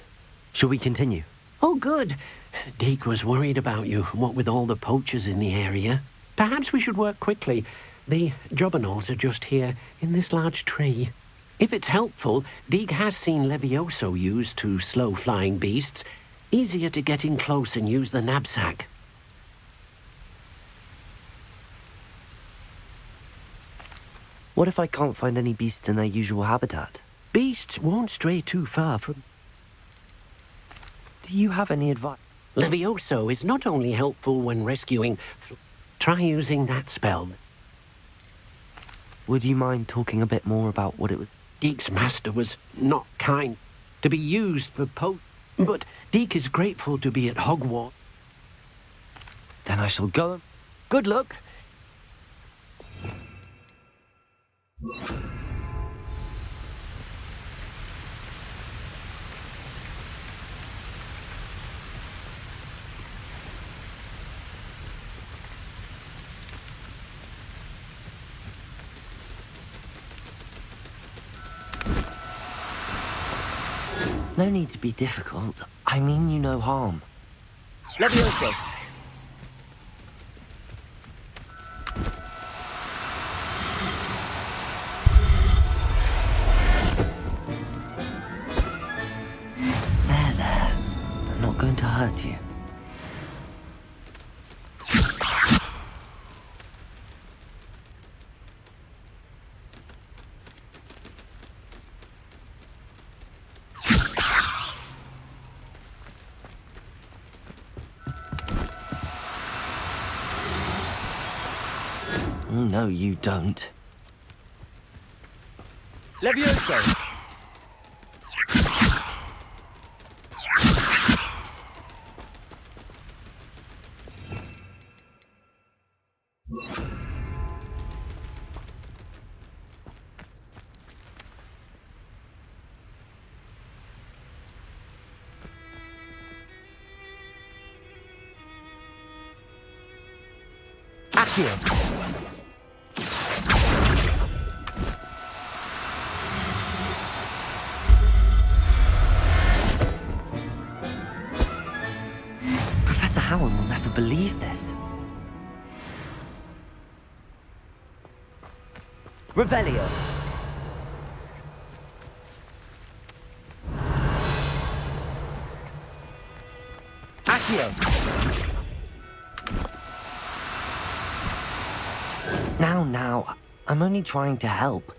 Shall we continue? Oh, good. Deke was worried about you, what with all the poachers in the area. Perhaps we should work quickly. The jobberknolls are just here, in this large tree. If it's helpful, Deke has seen Levioso used to slow flying beasts. Easier to get in close and use the knapsack. What if I can't find any beasts in their usual habitat? Beasts won't stray too far from... Do you have any advice? Levioso is not only helpful when rescuing... Try using that spell. Would you mind talking a bit more about what it was? Deke's master was not kind to be used for but Deke is grateful to be at Hogwarts. Then I shall go. Good luck. No need to be difficult. I mean you no harm. Levioso! There. I'm not going to hurt you. No, you don't. Levioso! Accio! Professor Howard will never believe this. Revelio. Accio. Now. I'm only trying to help.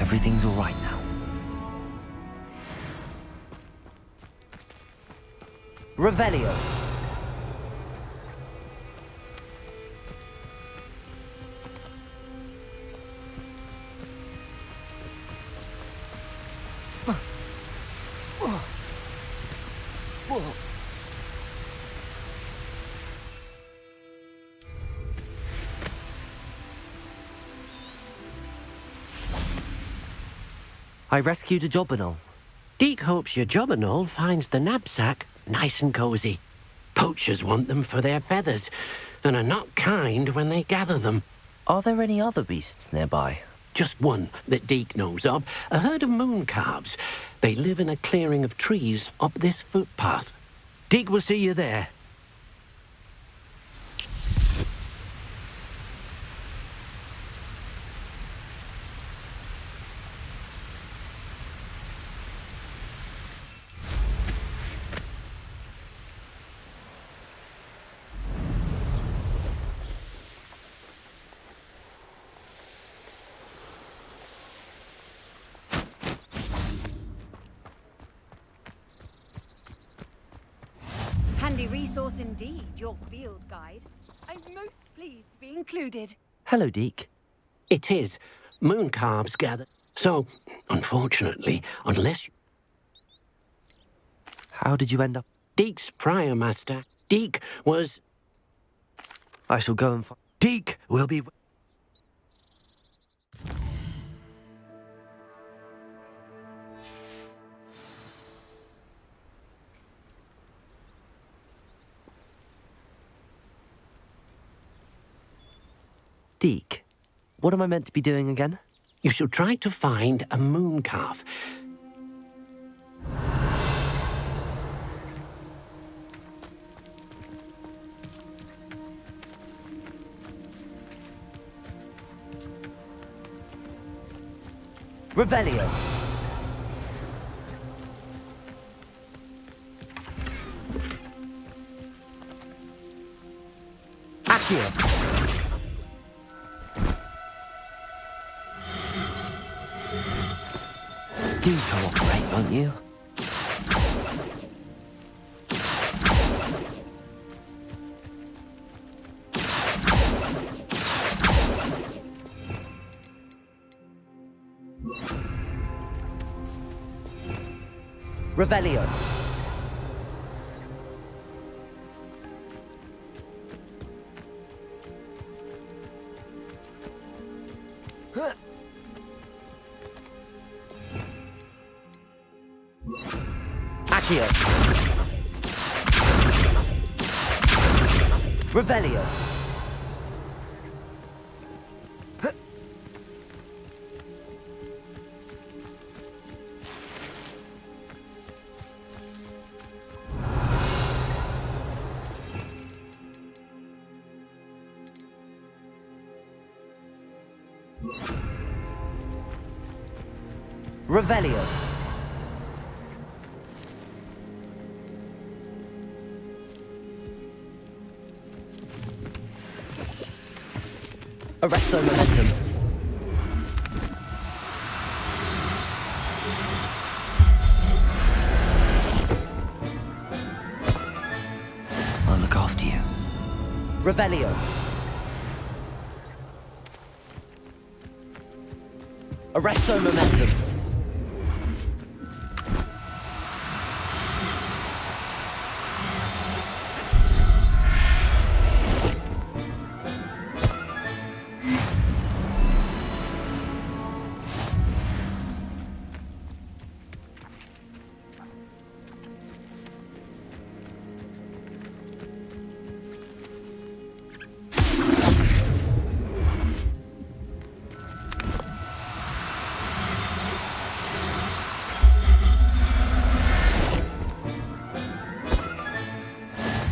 Everything's all right now. Revelio. I rescued a jobberknoll. Deke hopes your jobberknoll finds the knapsack nice and cozy. Poachers want them for their feathers, and are not kind when they gather them. Are there any other beasts nearby? Just one that Deke knows of, a herd of moon calves. They live in a clearing of trees up this footpath. Deke will see you there. Handy resource indeed, your field guide. I'm most pleased to be included. Hello, Deke. It is. Moon calves gather. So, unfortunately, unless you... How did you end up? Deke's prior master. Deke was... I shall go and find... Deke will be... What am I meant to be doing again? You should try to find a moon calf. Revelio. Accio. Do cooperate, won't you? Revelio. Accio. Revelio. Revelio. Arresto momentum. I'll look after you. Revelio. Arresto momentum.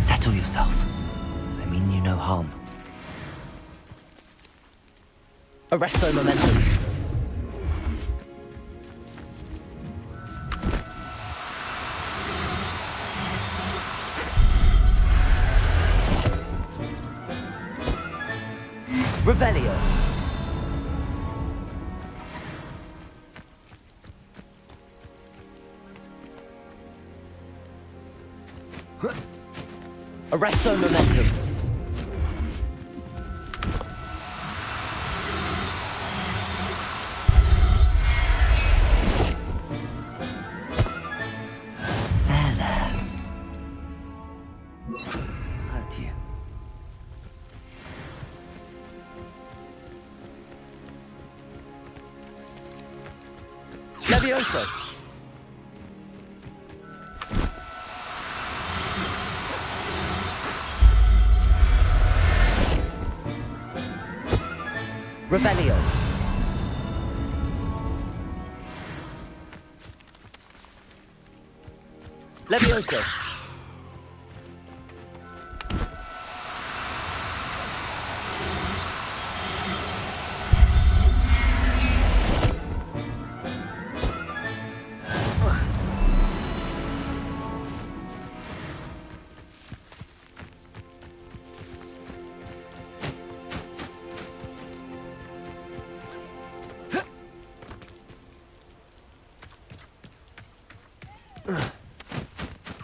Settle yourself. I mean you no harm. Arresto momentum. Revelio. Arresto momentum. There. Adieu. Levioso. Revelio. Levioso.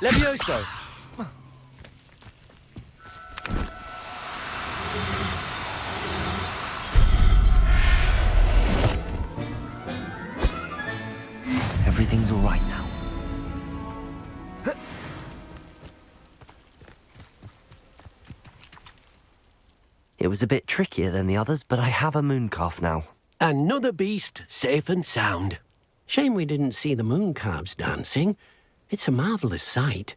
Levioso. Everything's all right now. It was a bit trickier than the others, but I have a moon calf now. Another beast, safe and sound. Shame we didn't see the moon calves dancing. It's a marvellous sight.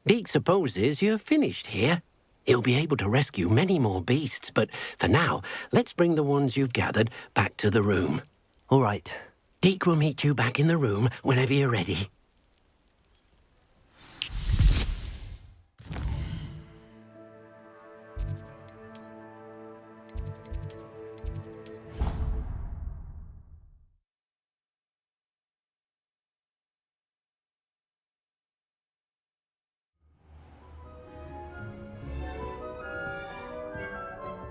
Deke supposes you're finished here. He'll be able to rescue many more beasts, but for now, let's bring the ones you've gathered back to the room. All right. Deke will meet you back in the room whenever you're ready.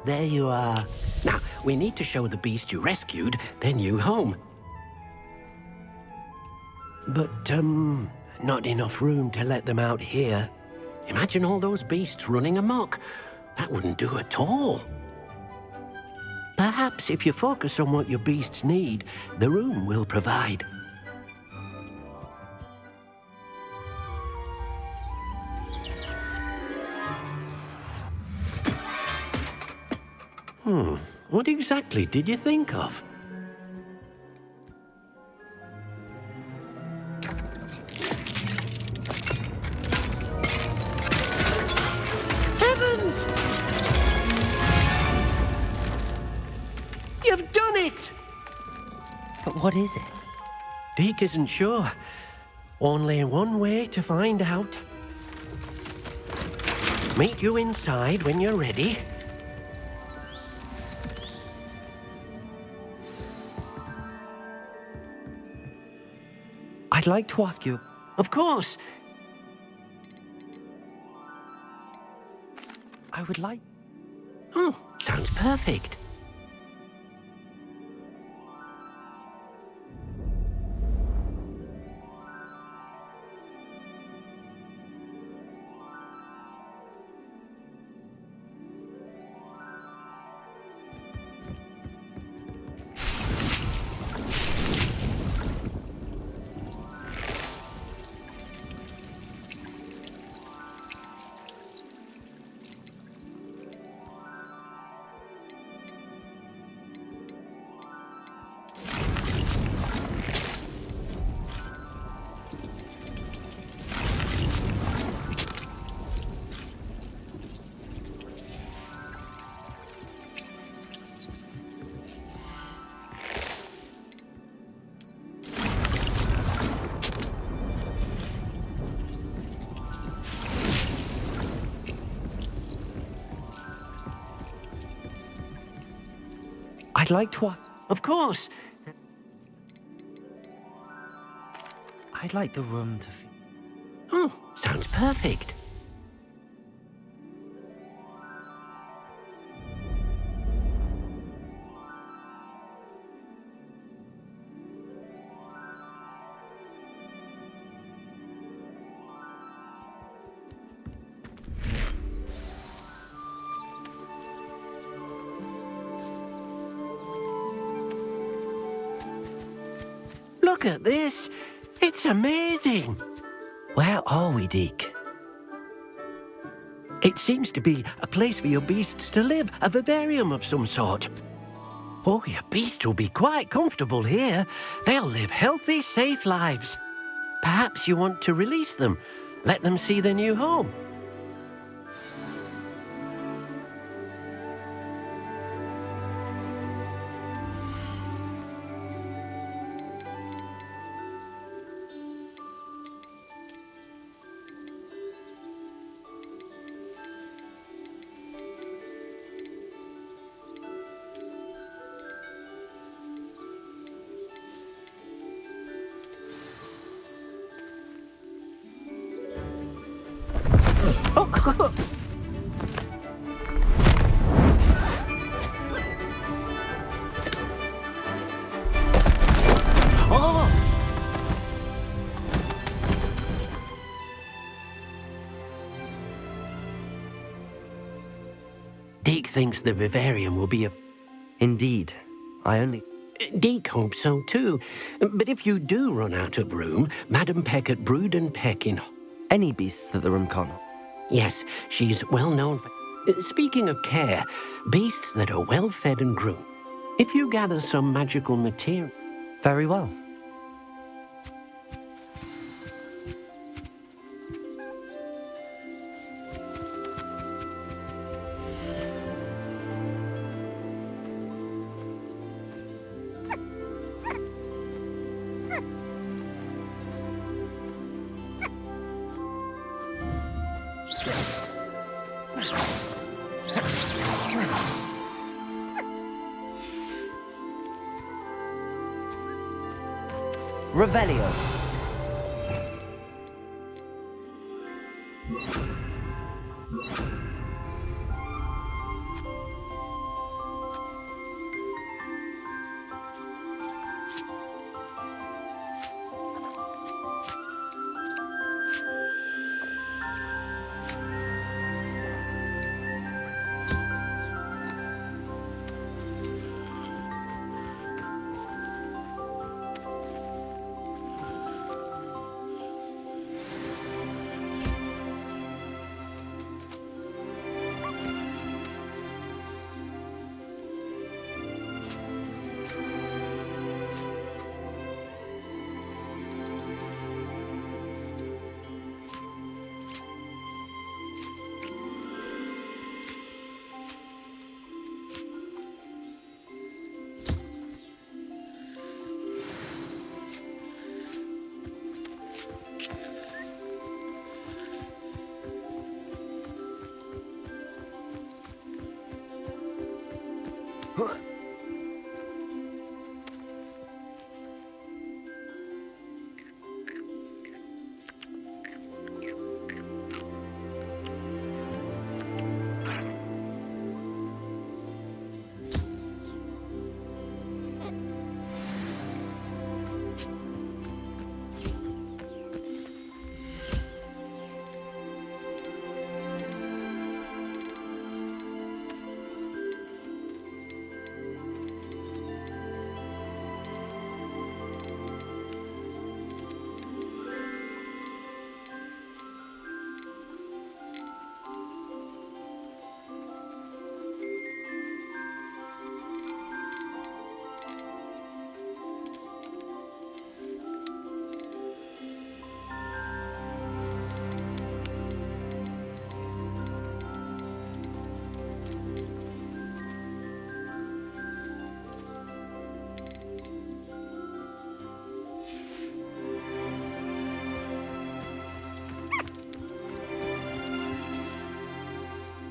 There you are. Now, we need to show the beast you rescued their new home. But, not enough room to let them out here. Imagine all those beasts running amok. That wouldn't do at all. Perhaps if you focus on what your beasts need, the room will provide. What exactly did you think of? Heavens! You've done it! But what is it? Deke isn't sure. Only one way to find out. Meet you inside when you're ready. I'd like to ask you... Of course. I would like... Oh, sounds perfect. I'd like to ask... Of course. I'd like the room to feel... Oh, sounds perfect. Look at this. It's amazing. Where are we, Deke? It seems to be a place for your beasts to live, a vivarium of some sort. Oh, your beasts will be quite comfortable here. They'll live healthy, safe lives. Perhaps you want to release them, let them see their new home. Deke thinks the vivarium will be a... Indeed. I only... Deke hopes so too. But if you do run out of room, Madam Peck at Brood and Peck in... Any beasts that the room can't... Yes, she's well known for... Speaking of care, beasts that are well fed and groomed. If you gather some magical material... Very well. Revelio.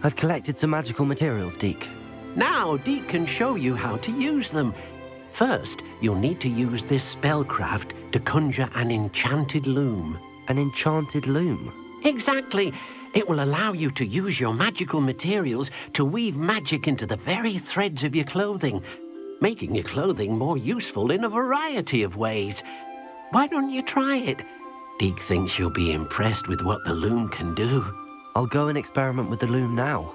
I've collected some magical materials, Deke. Now, Deke can show you how to use them. First, you'll need to use this spellcraft to conjure an enchanted loom. An enchanted loom? Exactly. It will allow you to use your magical materials to weave magic into the very threads of your clothing, making your clothing more useful in a variety of ways. Why don't you try it? Deke thinks you'll be impressed with what the loom can do. I'll go and experiment with the loom now.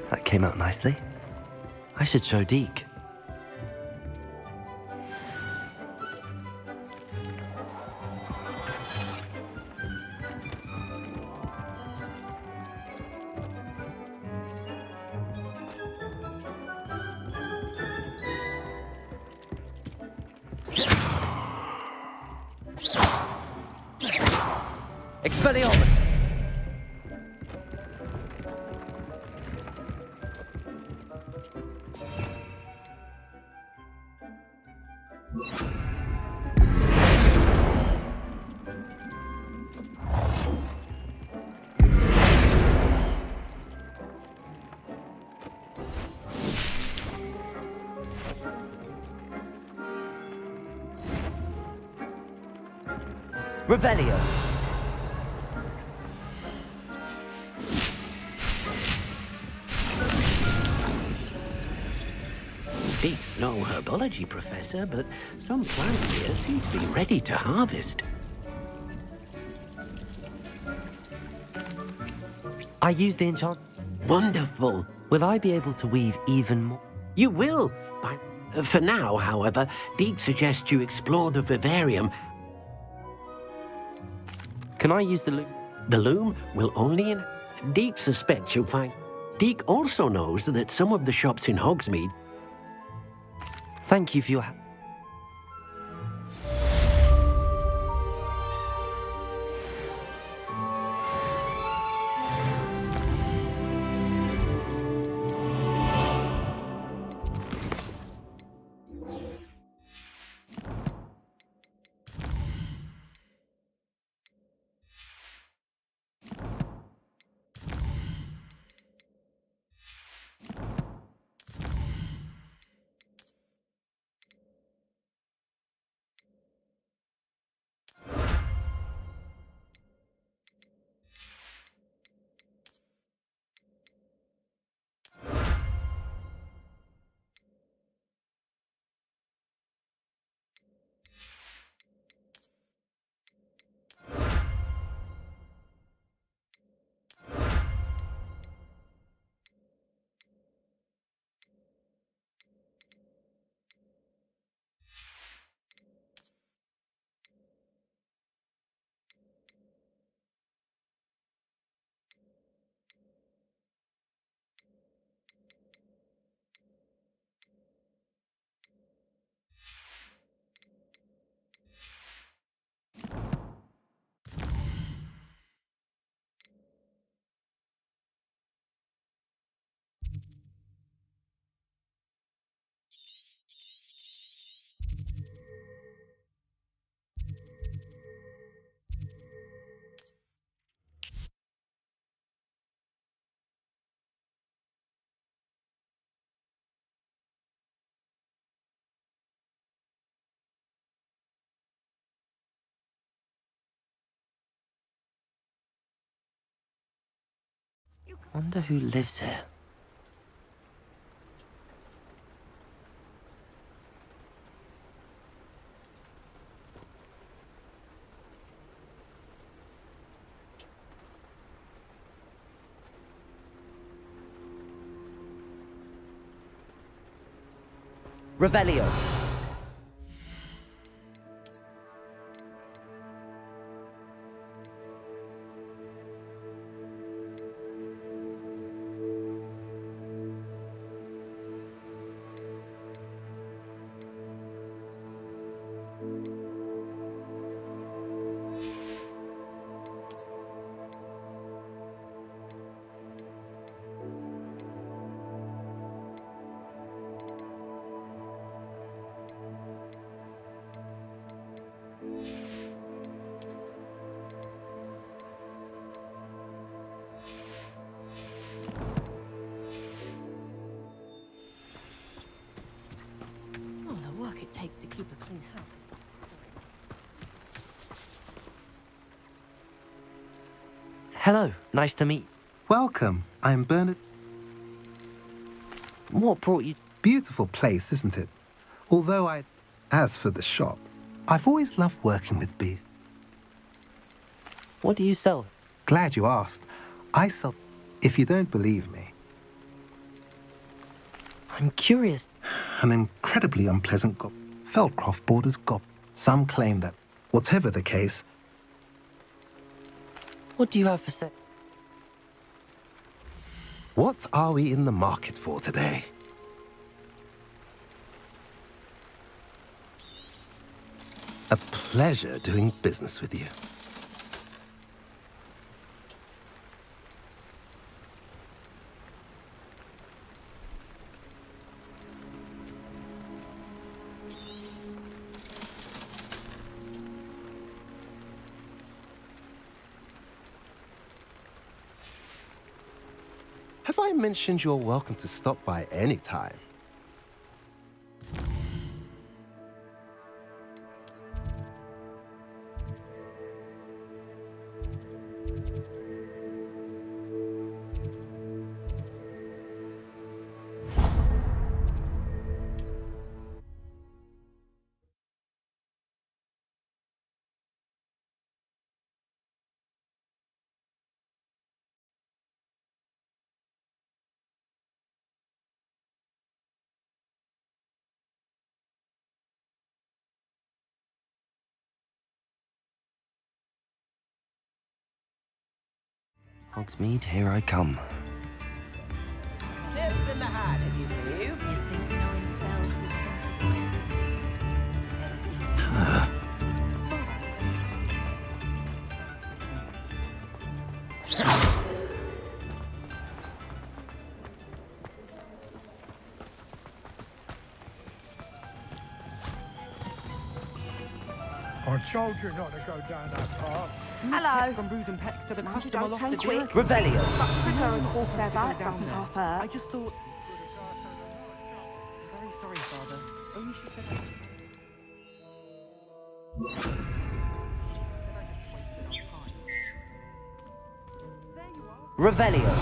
That came out nicely. I should show Deke. Expelliarmus! Revelio. Deke's no herbology professor, but some plants here seem to be ready to harvest. I use the enchant. Wonderful. Will I be able to weave even more? You will. For now, however, Deke suggests you explore the vivarium. Can I use the loom? The loom will only Deke suspects you'll find... Deke also knows that some of the shops in Hogsmeade... Thank you for your help. Wonder who lives here. Revelio. takes to keep a clean house. Hello, nice to meet. Welcome. I'm Bernard. What brought you? Beautiful place, isn't it? As for the shop, I've always loved working with bees. What do you sell? Glad you asked. I sell... If you don't believe me... I'm curious. An incredibly unpleasant Feldcroft borders Some claim that, whatever the case... What do you have for sale? What are we in the market for today? A pleasure doing business with you. Have I mentioned you're welcome to stop by any time? Hogsmeade, here I come. Nips in the hat, if you please. I told you not to go down that path. Hello. From Brood and Peck said a Mind you, customer don't lost turn a quick. Revelio. Critter and all feather, it doesn't half hurt. I just thought... Very sorry, Father. Only she said... Revelio.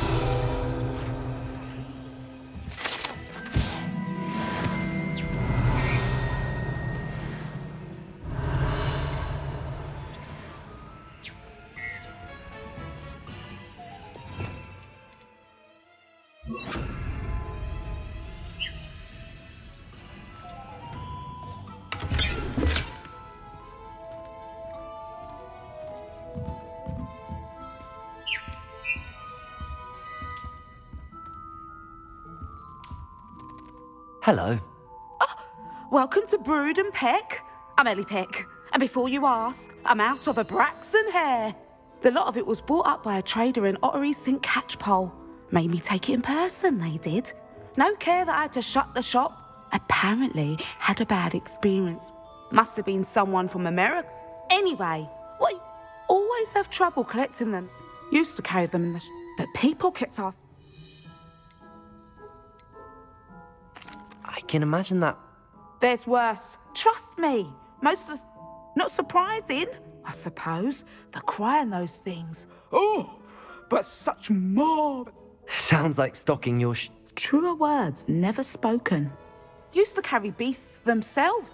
Hello. Welcome to Brood and Peck. I'm Ellie Peck, and before you ask, I'm out of a Braxton hair. The lot of it was bought up by a trader in Ottery St. Catchpole. Made me take it in person, they did. No care that I had to shut the shop. Apparently had a bad experience. Must have been someone from America. Anyway, always have trouble collecting them. Used to carry them in the but people kept asking. I can imagine that. There's worse. Trust me. Most of the... Not surprising, I suppose. The cry in those things. Oh, but such more. Sounds like stocking your Truer words never spoken. Used to carry beasts themselves.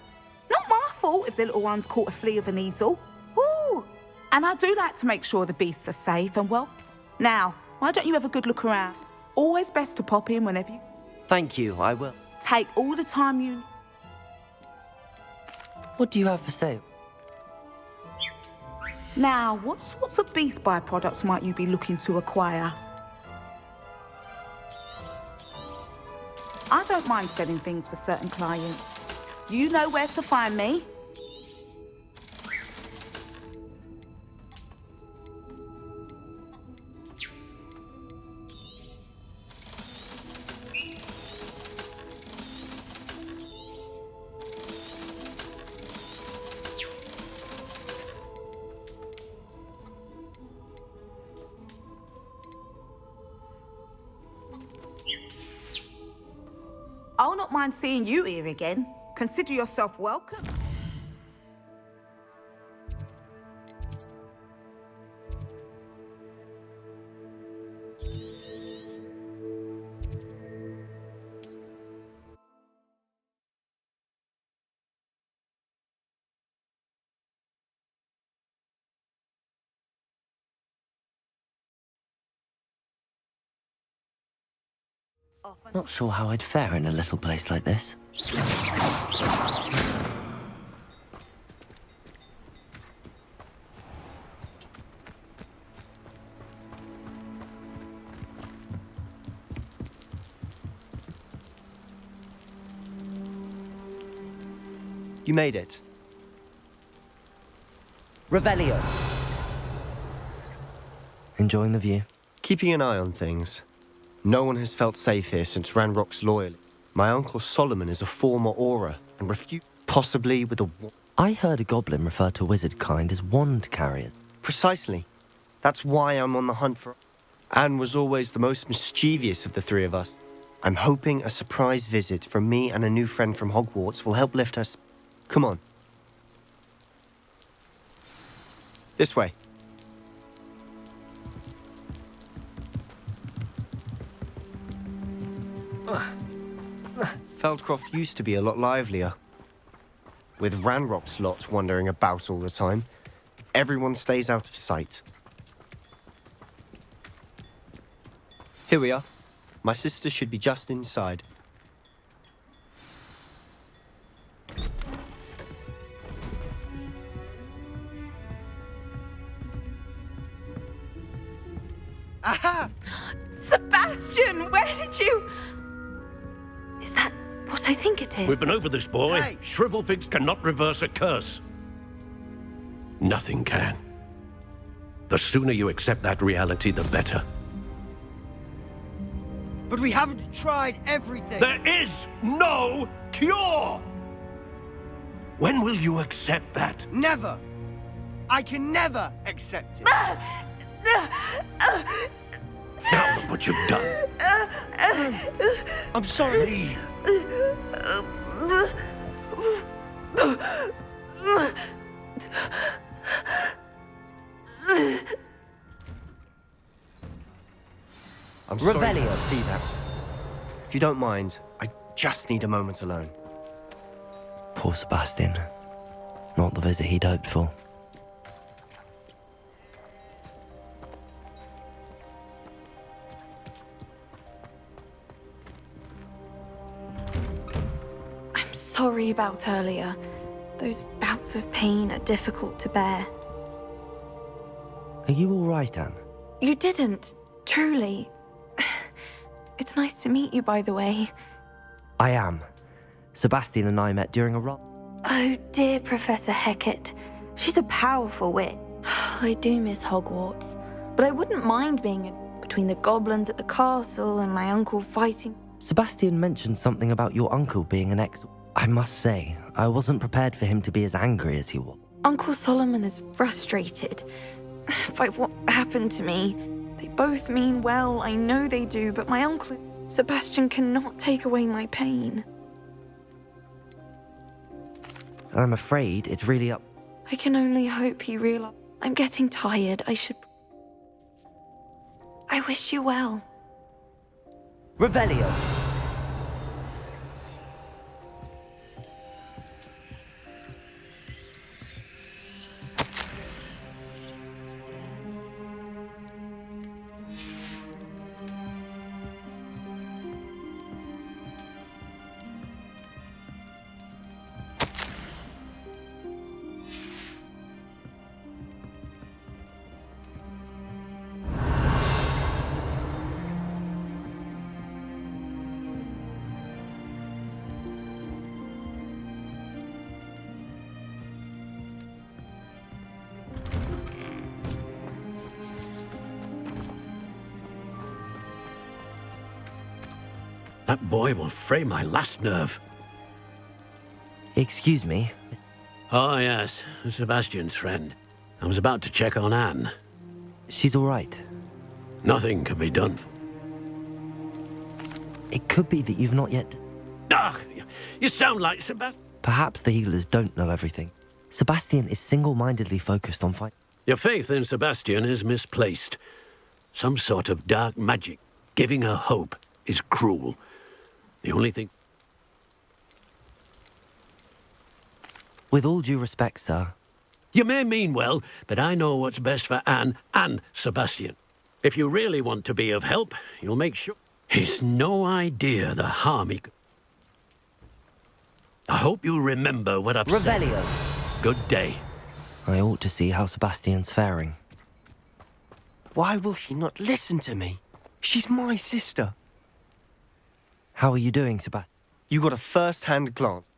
Not my fault if the little ones caught a flea of an easel. Ooh. And I do like to make sure the beasts are safe and well. Now, why don't you have a good look around? Always best to pop in whenever you... Thank you, I will. Take all the time you... What do you have for sale? Now, what sorts of beast byproducts might you be looking to acquire? I don't mind selling things for certain clients. You know where to find me. I'll not mind seeing you here again. Consider yourself welcome. Not sure how I'd fare in a little place like this. You made it. Revelio. Enjoying the view? Keeping an eye on things. No one has felt safe here since Ranrock's loyalty. My uncle Solomon is a former Aura and possibly with a... I heard a goblin refer to wizard kind as wand carriers. Precisely. That's why I'm on the hunt for... Anne was always the most mischievous of the three of us. I'm hoping a surprise visit from me and a new friend from Hogwarts will help lift us. Come on. This way. Feldcroft used to be a lot livelier. With Ranrock's lot wandering about all the time, everyone stays out of sight. Here we are. My sister should be just inside. Aha! Sebastian, where did you... Is that what I think it is? We've been over this, boy. Hey. Shrivelfigs cannot reverse a curse. Nothing can. The sooner you accept that reality, the better. But we haven't tried everything. There is no cure! When will you accept that? Never! I can never accept it. Now look what you've done. I'm sorry. I'm sorry I had to see that. If you don't mind, I just need a moment alone. Poor Sebastian. Not the visit he'd hoped for. I'm sorry about earlier. Those bouts of pain are difficult to bear. Are you all right, Anne? You didn't, truly. It's nice to meet you, by the way. I am. Sebastian and I met during a run. Oh, dear Professor Hecat. She's a powerful wit. I do miss Hogwarts, but I wouldn't mind being between the goblins at the castle and my uncle fighting. Sebastian mentioned something about your uncle being an ex... I must say, I wasn't prepared for him to be as angry as he was. Uncle Solomon is frustrated by what happened to me. They both mean well, I know they do, but my uncle, Sebastian, cannot take away my pain. I'm afraid it's really up... I can only hope he realizes. I'm getting tired, I wish you well. Revelio. That boy will fray my last nerve. Excuse me? Oh, yes. Sebastian's friend. I was about to check on Anne. She's all right. Nothing can be done. It could be that you've not yet... Ah, you sound like Sebastian. Perhaps the healers don't know everything. Sebastian is single-mindedly focused on fighting. Your faith in Sebastian is misplaced. Some sort of dark magic. Giving her hope is cruel. The only thing... With all due respect, sir. You may mean well, but I know what's best for Anne and Sebastian. If you really want to be of help, you'll make sure... He's no idea the harm he could... I hope you remember what I've Revelio. said. Good day. I ought to see how Sebastian's faring. Why will he not listen to me? She's my sister. How are you doing, Sebastian? You got a first-hand glance.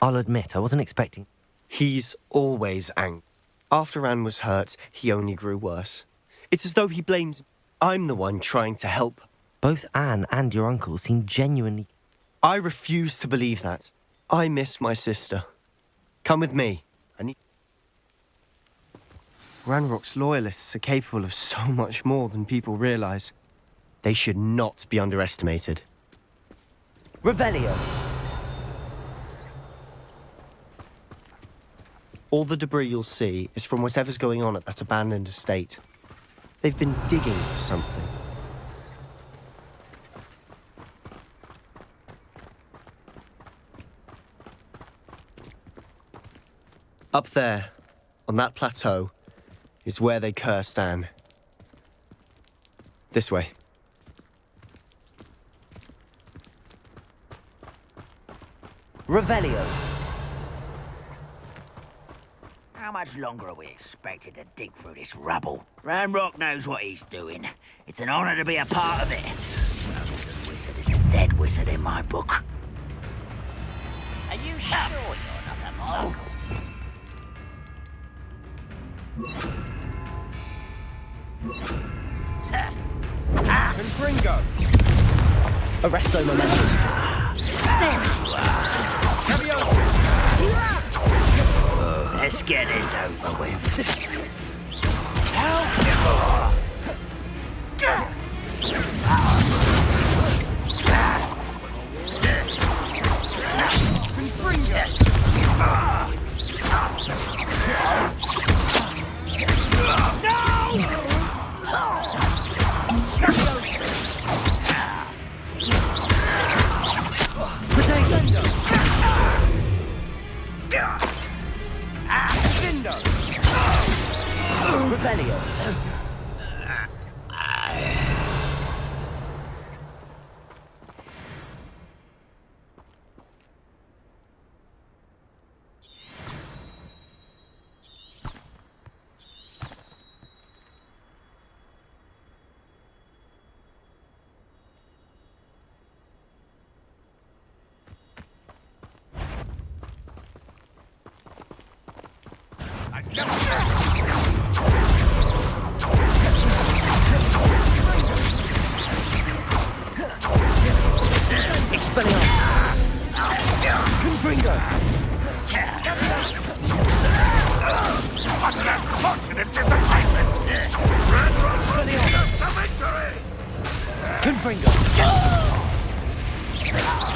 I'll admit, I wasn't expecting... He's always angry. After Anne was hurt, he only grew worse. It's as though he blames... I'm the one trying to help. Both Anne and your uncle seem genuinely... I refuse to believe that. I miss my sister. Come with me. Ranrock's loyalists are capable of so much more than people realize. They should not be underestimated. Revelio. All the debris you'll see is from whatever's going on at that abandoned estate. They've been digging for something. Up there, on that plateau, is where they cursed Anne. This way. Revelio. How much longer are we expected to dig through this rubble? Ranrock knows what he's doing. It's an honor to be a part of it. Well, the wizard is a dead wizard in my book. Are you sure you're not a mole? Confringo! Arresto momentum. Let's get this over with. Revelio.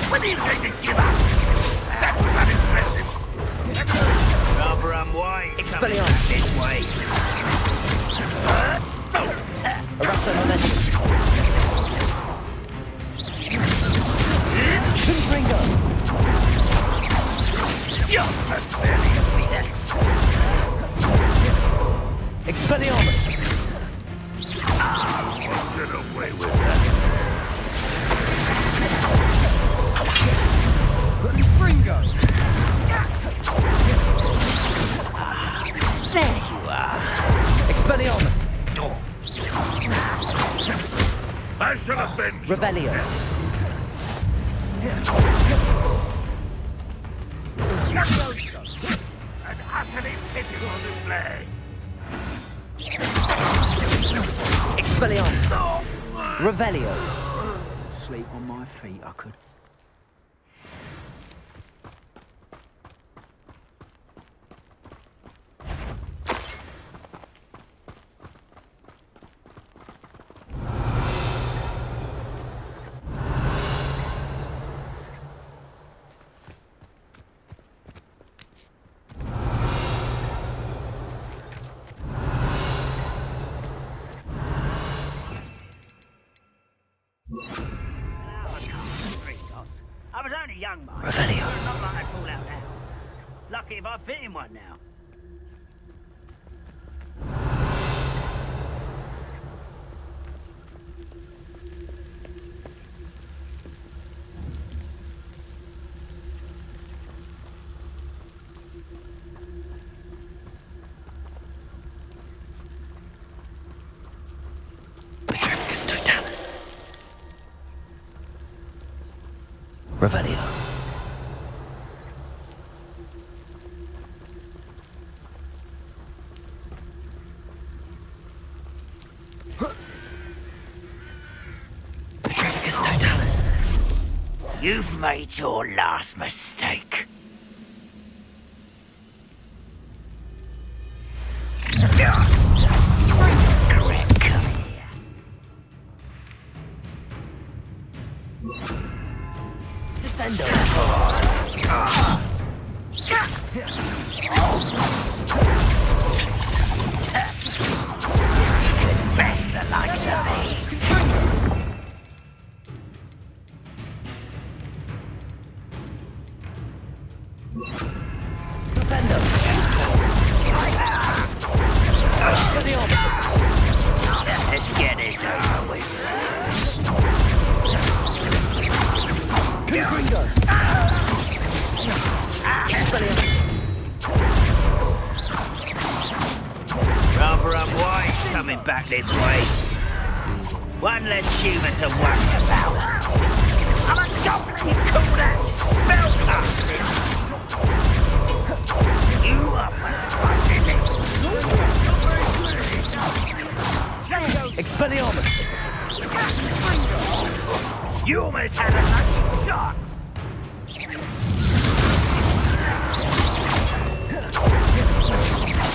When are you going to give up? That was unimpressive. Rather unwise. Expelliarmus. This way. Arresto momentum. Confringo. You're so very weird. Expelliarmus. Get away with that. Confringo! There you are. Expelliarmus. I shall avenge you. Revelio. An utterly pitiful display. Expelliarmus. Revelio. Sleep on my feet, I could. very young, mind. Revelio. Not like I'd fall out now. Lucky if I fit in one now. Petrificus totalis. Revelio. Petrificus totalis. You've made your last mistake. Descendo. Best the likes of me. Let's get this over with. Rather unwise coming back this way. One less humour to worry about. I'm a goblin, you call that spellcasting? You are Expelliarmus. You almost had a lucky shot.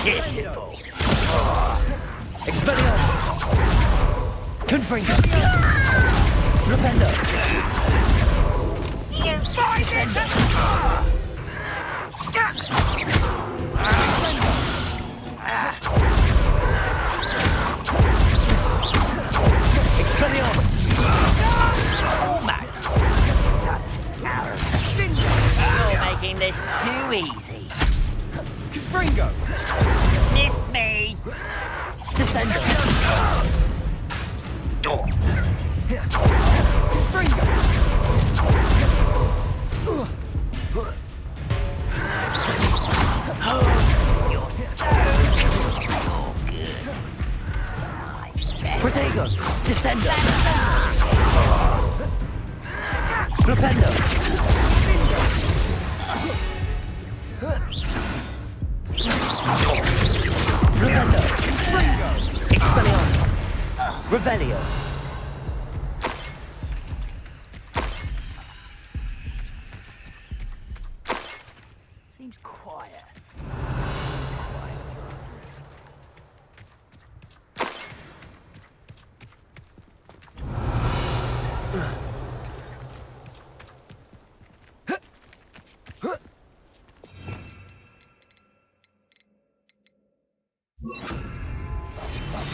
Pitiful. Expelliarmus. Confringo. Flipendo. You fight it! Expelliarmus. Almost. You're making this too easy. Confringo. Missed me. Descendo. Confringo. Protego. Descendo. Flipendo. Flipendo. Expelliarmus. Revelio. Seems quiet.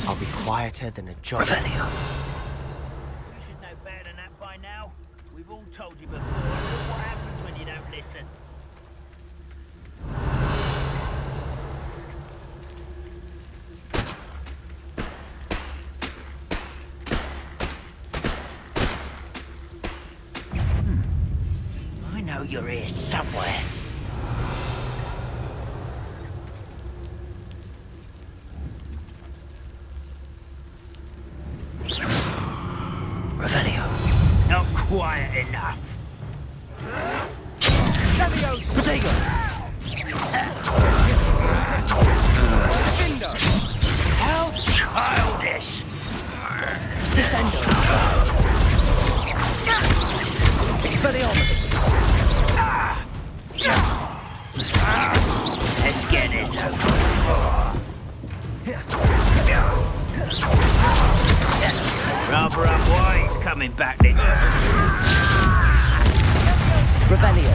I'll be quieter than a job. Revelio. You should know better than that by now. We've all told you before. Look what happens when you don't listen. I know you're here somewhere. Revelio. Not quiet enough. Protego. How childish! Descendo. Expelliarmus. Let's get this over. Rather unwise coming back then. Revelio.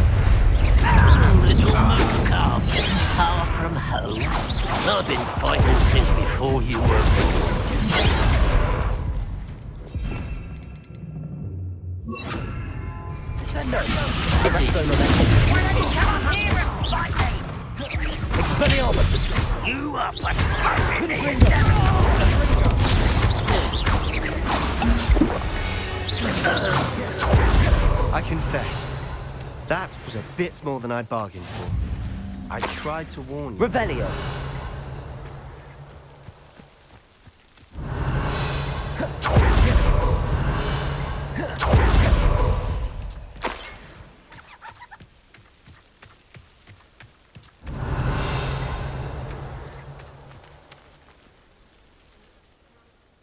Little moon calf, far from home. I've been fighting since before you were born. Descendo. Expelliarmus! You are pathetic, inevitable! I confess, that was a bit more than I'd bargained for. I tried to warn you. Revelio!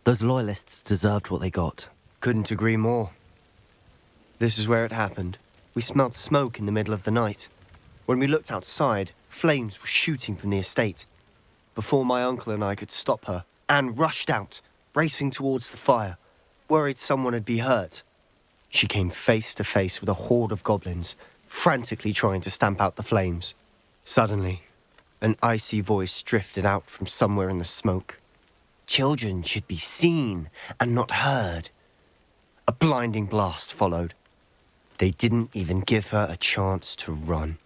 Those loyalists deserved what they got. Couldn't agree more. This is where it happened. We smelled smoke in the middle of the night. When we looked outside, flames were shooting from the estate. Before my uncle and I could stop her, Anne rushed out, racing towards the fire, worried someone had been hurt. She came face to face with a horde of goblins, frantically trying to stamp out the flames. Suddenly, an icy voice drifted out from somewhere in the smoke. Children should be seen and not heard. A blinding blast followed. They didn't even give her a chance to run.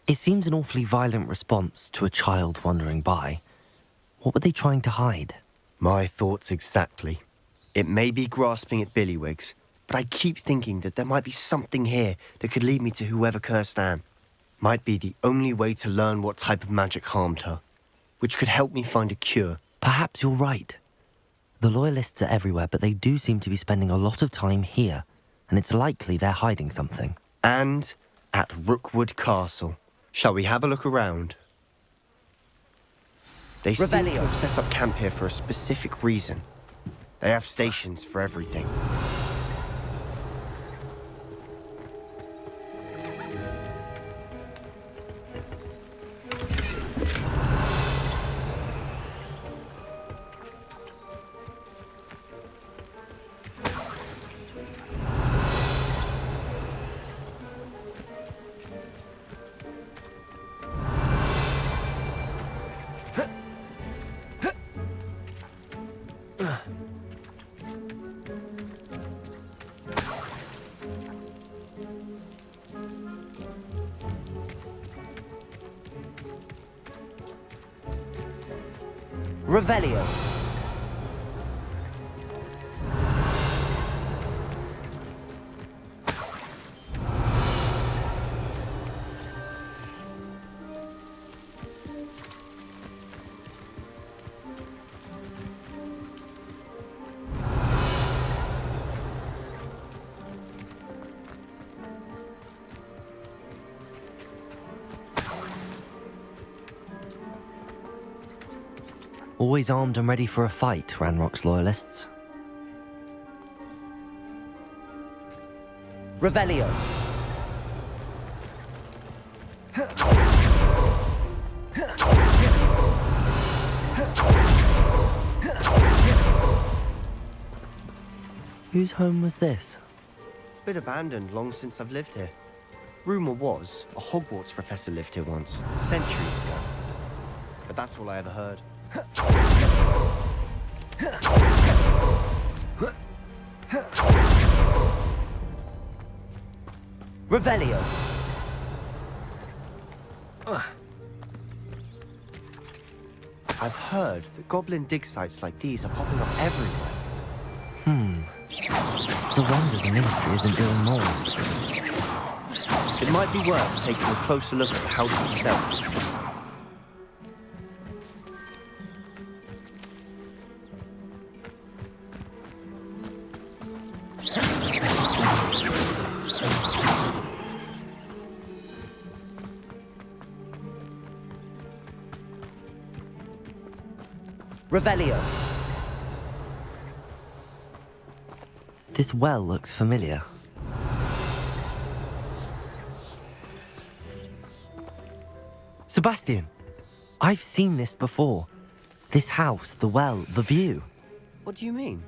It seems an awfully violent response to a child wandering by. What were they trying to hide? My thoughts exactly. It may be grasping at Billywigs, but I keep thinking that there might be something here that could lead me to whoever cursed Anne. Might be the only way to learn what type of magic harmed her, which could help me find a cure. Perhaps you're right. The loyalists are everywhere, but they do seem to be spending a lot of time here, and it's likely they're hiding something. And at Rookwood Castle. Shall we have a look around? They seem to have set up camp here for a specific reason. They have stations for everything. Revelio. Always armed and ready for a fight, Ranrock's loyalists. Revelio. Whose home was this? Bit abandoned long since I've lived here. Rumour was a Hogwarts professor lived here once, centuries ago. But that's all I ever heard. Revelio. I've heard that goblin dig sites like these are popping up everywhere. It's a wonder the Ministry isn't doing more. It might be worth taking a closer look at the house itself. Revelio. This well looks familiar. Sebastian, I've seen this before. This house, the well, the view. What do you mean?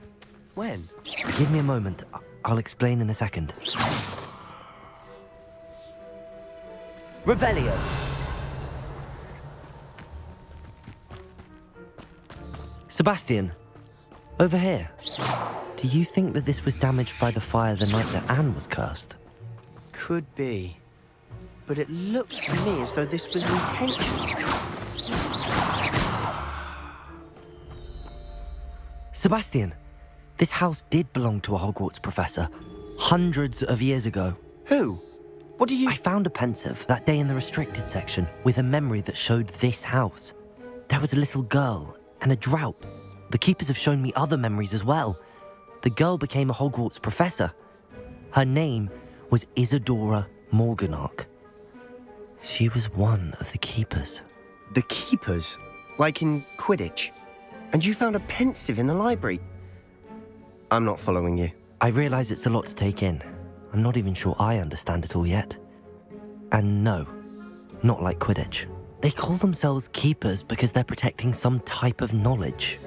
When? Give me a moment. I'll explain in a second. Revelio. Sebastian, Over here. Do you think that this was damaged by the fire the night that Anne was cursed? Could be. But it looks to me as though this was intentional. Sebastian, this house did belong to a Hogwarts professor, hundreds of years ago. Who? What do you... I found a pensive that day in the restricted section with a memory that showed this house. There was a little girl and a drought. The keepers have shown me other memories as well. The girl became a Hogwarts professor. Her name was Isadora Morganach. She was one of the keepers. The keepers? Like in Quidditch? And you found a pensive in the library? I'm not following you. I realise it's a lot to take in. I'm not even sure I understand it all yet. And no, not like Quidditch. They call themselves keepers because they're protecting some type of knowledge.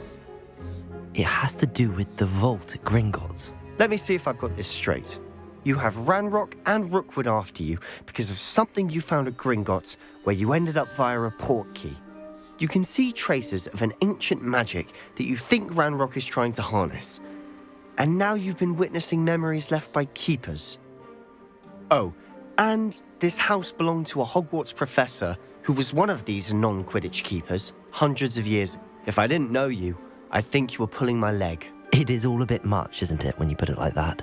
It has to do with the vault at Gringotts. Let me see if I've got this straight. You have Ranrock and Rookwood after you because of something you found at Gringotts where you ended up via a port key. You can see traces of an ancient magic that you think Ranrock is trying to harness. And now you've been witnessing memories left by keepers. Oh, and this house belonged to a Hogwarts professor who was one of these non-Quidditch keepers hundreds of years. If I didn't know you, I'd think you were pulling my leg. It is all a bit much, isn't it, when you put it like that?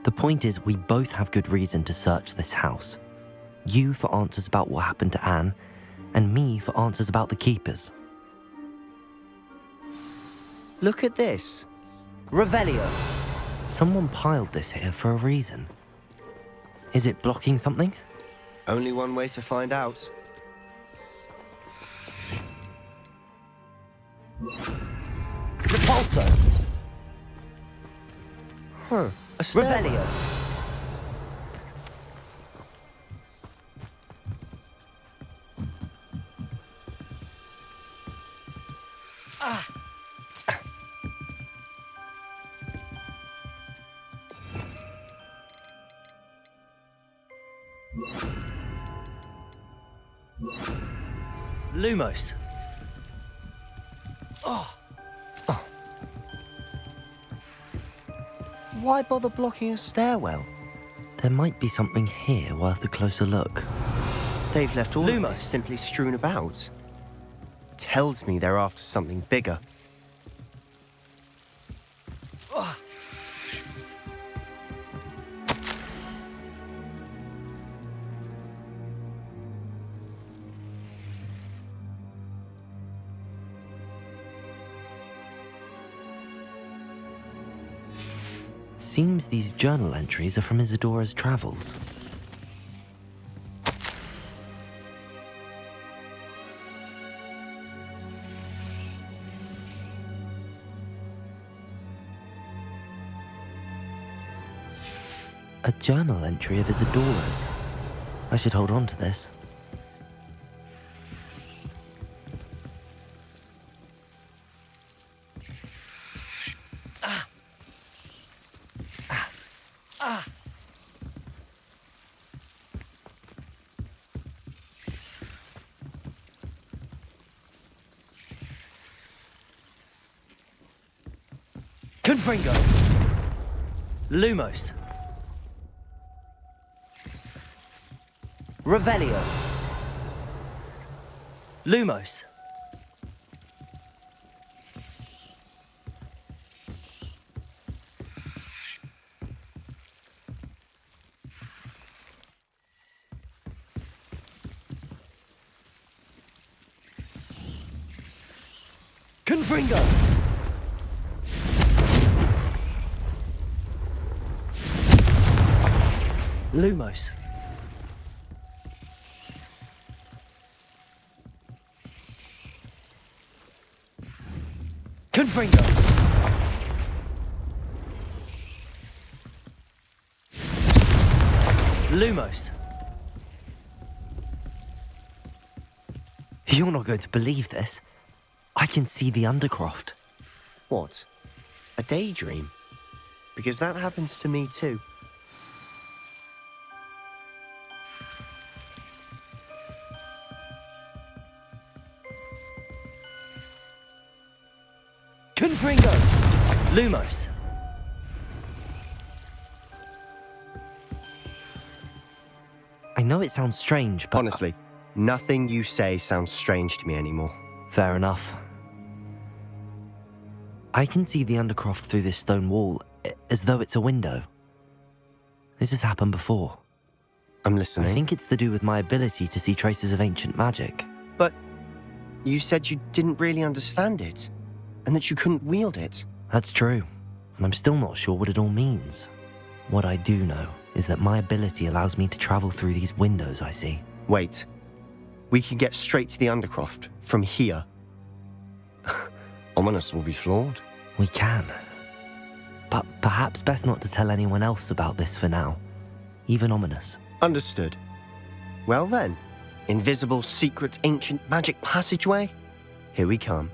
The point is, we both have good reason to search this house. You for answers about what happened to Anne, and me for answers about the keepers. Look at this. Revelio. Someone piled this here for a reason. Is it blocking something? Only one way to find out. Repulsor. Huh. A stairwell. Revelio. Lumos. Why bother blocking a stairwell? There might be something here worth a closer look. They've left all of this simply strewn about. Tells me they're after something bigger. Seems these journal entries are from Isadora's travels. A journal entry of Isadora's. I should hold on to this. Confringo! Lumos. Revelio. Lumos. Confringo! Lumos. Confringo. Lumos. You're not going to believe this. I can see the Undercroft. What? A daydream? Because that happens to me too. Confringo! Lumos. I know it sounds strange, but... Honestly, nothing you say sounds strange to me anymore. Fair enough. I can see the Undercroft through this stone wall, as though it's a window. This has happened before. I'm listening. I think it's to do with my ability to see traces of ancient magic. But you said you didn't really understand it, and that you couldn't wield it. That's true, and I'm still not sure what it all means. What I do know is that my ability allows me to travel through these windows I see. Wait. We can get straight to the Undercroft from here. Ominous will be floored. We can. But perhaps best not to tell anyone else about this for now. Even Ominous. Understood. Well then, invisible, secret, ancient magic passageway? Here we come.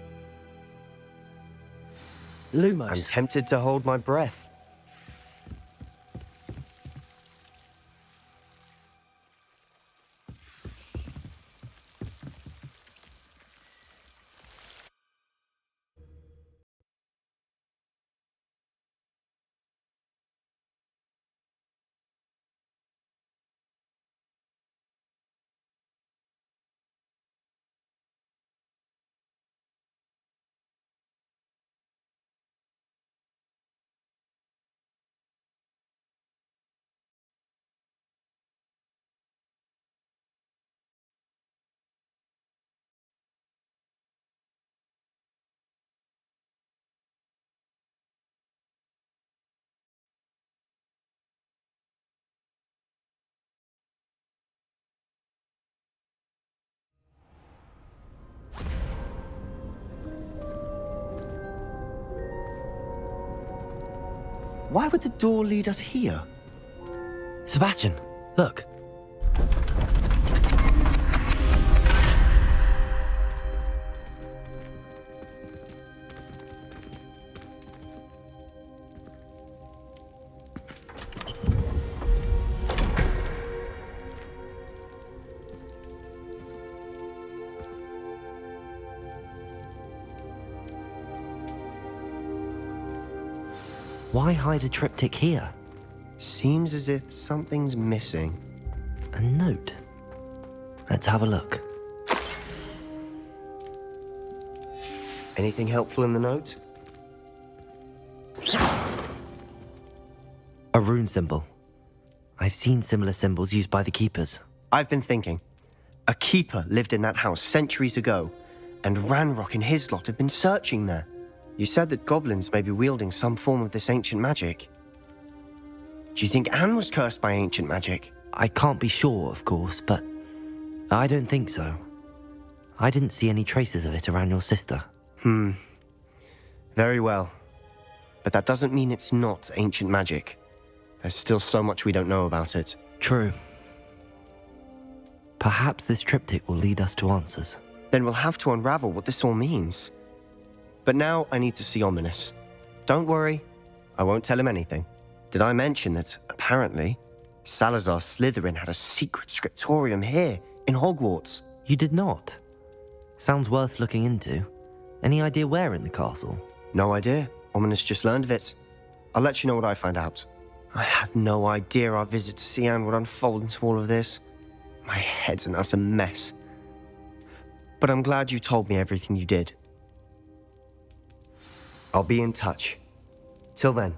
Lumos. I'm tempted to hold my breath. Why would the door lead us here? Sebastian, look. Why hide a triptych here? Seems as if something's missing. A note. Let's have a look. Anything helpful in the note? A rune symbol. I've seen similar symbols used by the keepers. I've been thinking. A keeper lived in that house centuries ago, and Ranrock and his lot have been searching there. You said that goblins may be wielding some form of this ancient magic. Do you think Anne was cursed by ancient magic? I can't be sure, of course, but I don't think so. I didn't see any traces of it around your sister. Very well. But that doesn't mean it's not ancient magic. There's still so much we don't know about it. True. Perhaps this triptych will lead us to answers. Then we'll have to unravel what this all means. But now I need to see Ominous. Don't worry, I won't tell him anything. Did I mention that, apparently, Salazar Slytherin had a secret scriptorium here, in Hogwarts? You did not? Sounds worth looking into. Any idea where in the castle? No idea. Ominous just learned of it. I'll let you know what I find out. I had no idea our visit to Cian would unfold into all of this. My head's an utter mess. But I'm glad you told me everything you did. I'll be in touch. Till then.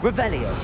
Revelio.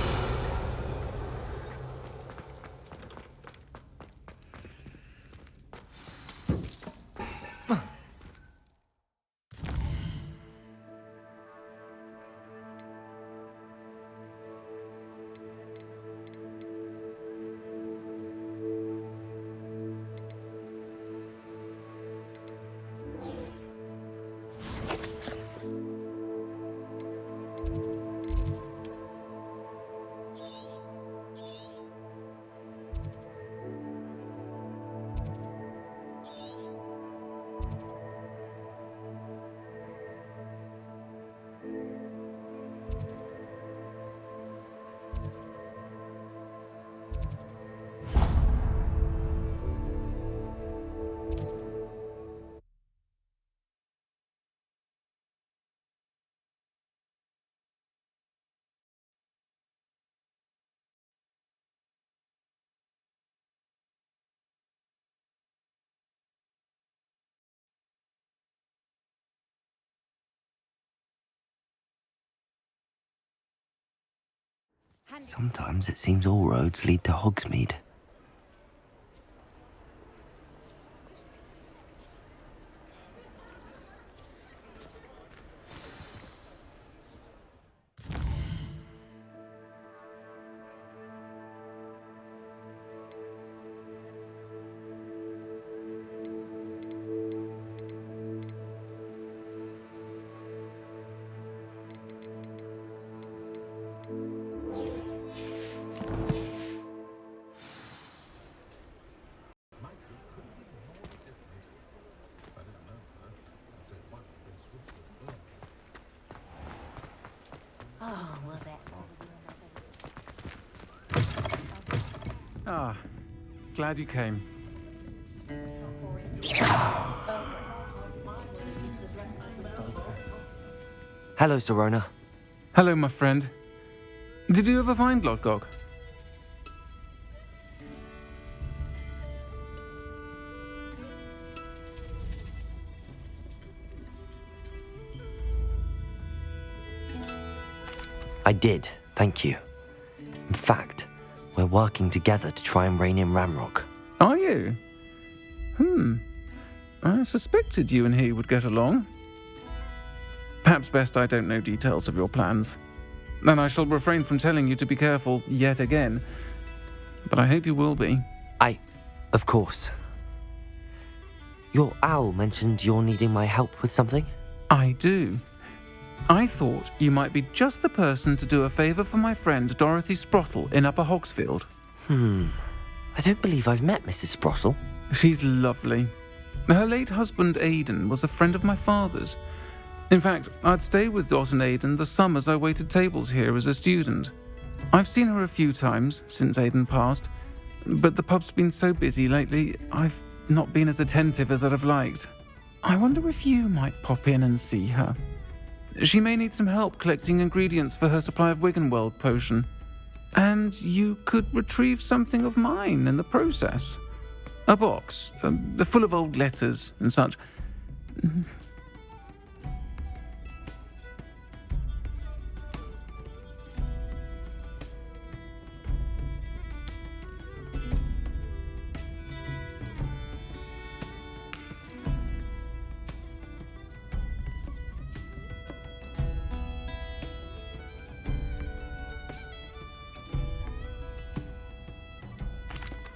Sometimes it seems all roads lead to Hogsmeade. Ah, glad you came. Hello, Serona. Hello, my friend. Did you ever find Lodgok? I did, thank you. In fact, we're working together to try and rein in Ramrock. Are you? I suspected you and he would get along. Perhaps best I don't know details of your plans. And I shall refrain from telling you to be careful yet again. But I hope you will be. Of course. Your owl mentioned you're needing my help with something? I do. I thought you might be just the person to do a favour for my friend Dorothy Sprottle in Upper Hogsfield. I don't believe I've met Mrs. Sprottle. She's lovely. Her late husband Aidan was a friend of my father's. In fact, I'd stay with Dot and Aidan the summers I waited tables here as a student. I've seen her a few times since Aidan passed, but the pub's been so busy lately, I've not been as attentive as I'd have liked. I wonder if you might pop in and see her. She may need some help collecting ingredients for her supply of Wiggenweld potion. And you could retrieve something of mine in the process. A box, full of old letters and such.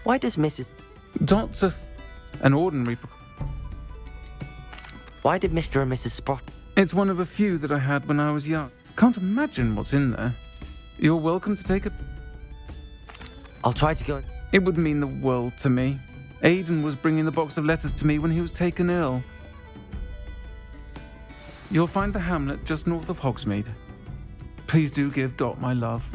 Why does Mrs. Dot's an ordinary... Why did Mr. and Mrs. Sprott... It's one of a few that I had when I was young. Can't imagine what's in there. You're welcome to take a... I'll try to go... It would mean the world to me. Aidan was bringing the box of letters to me when he was taken ill. You'll find the hamlet just north of Hogsmeade. Please do give Dot my love.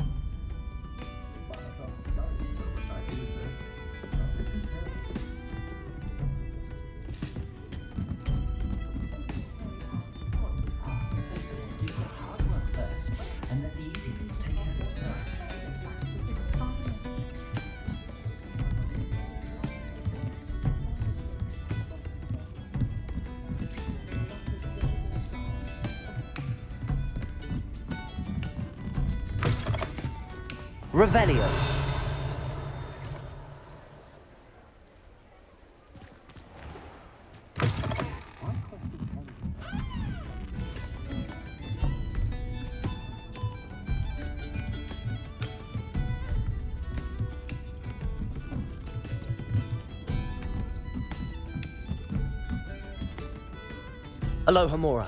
Revelio. Aloha Mora.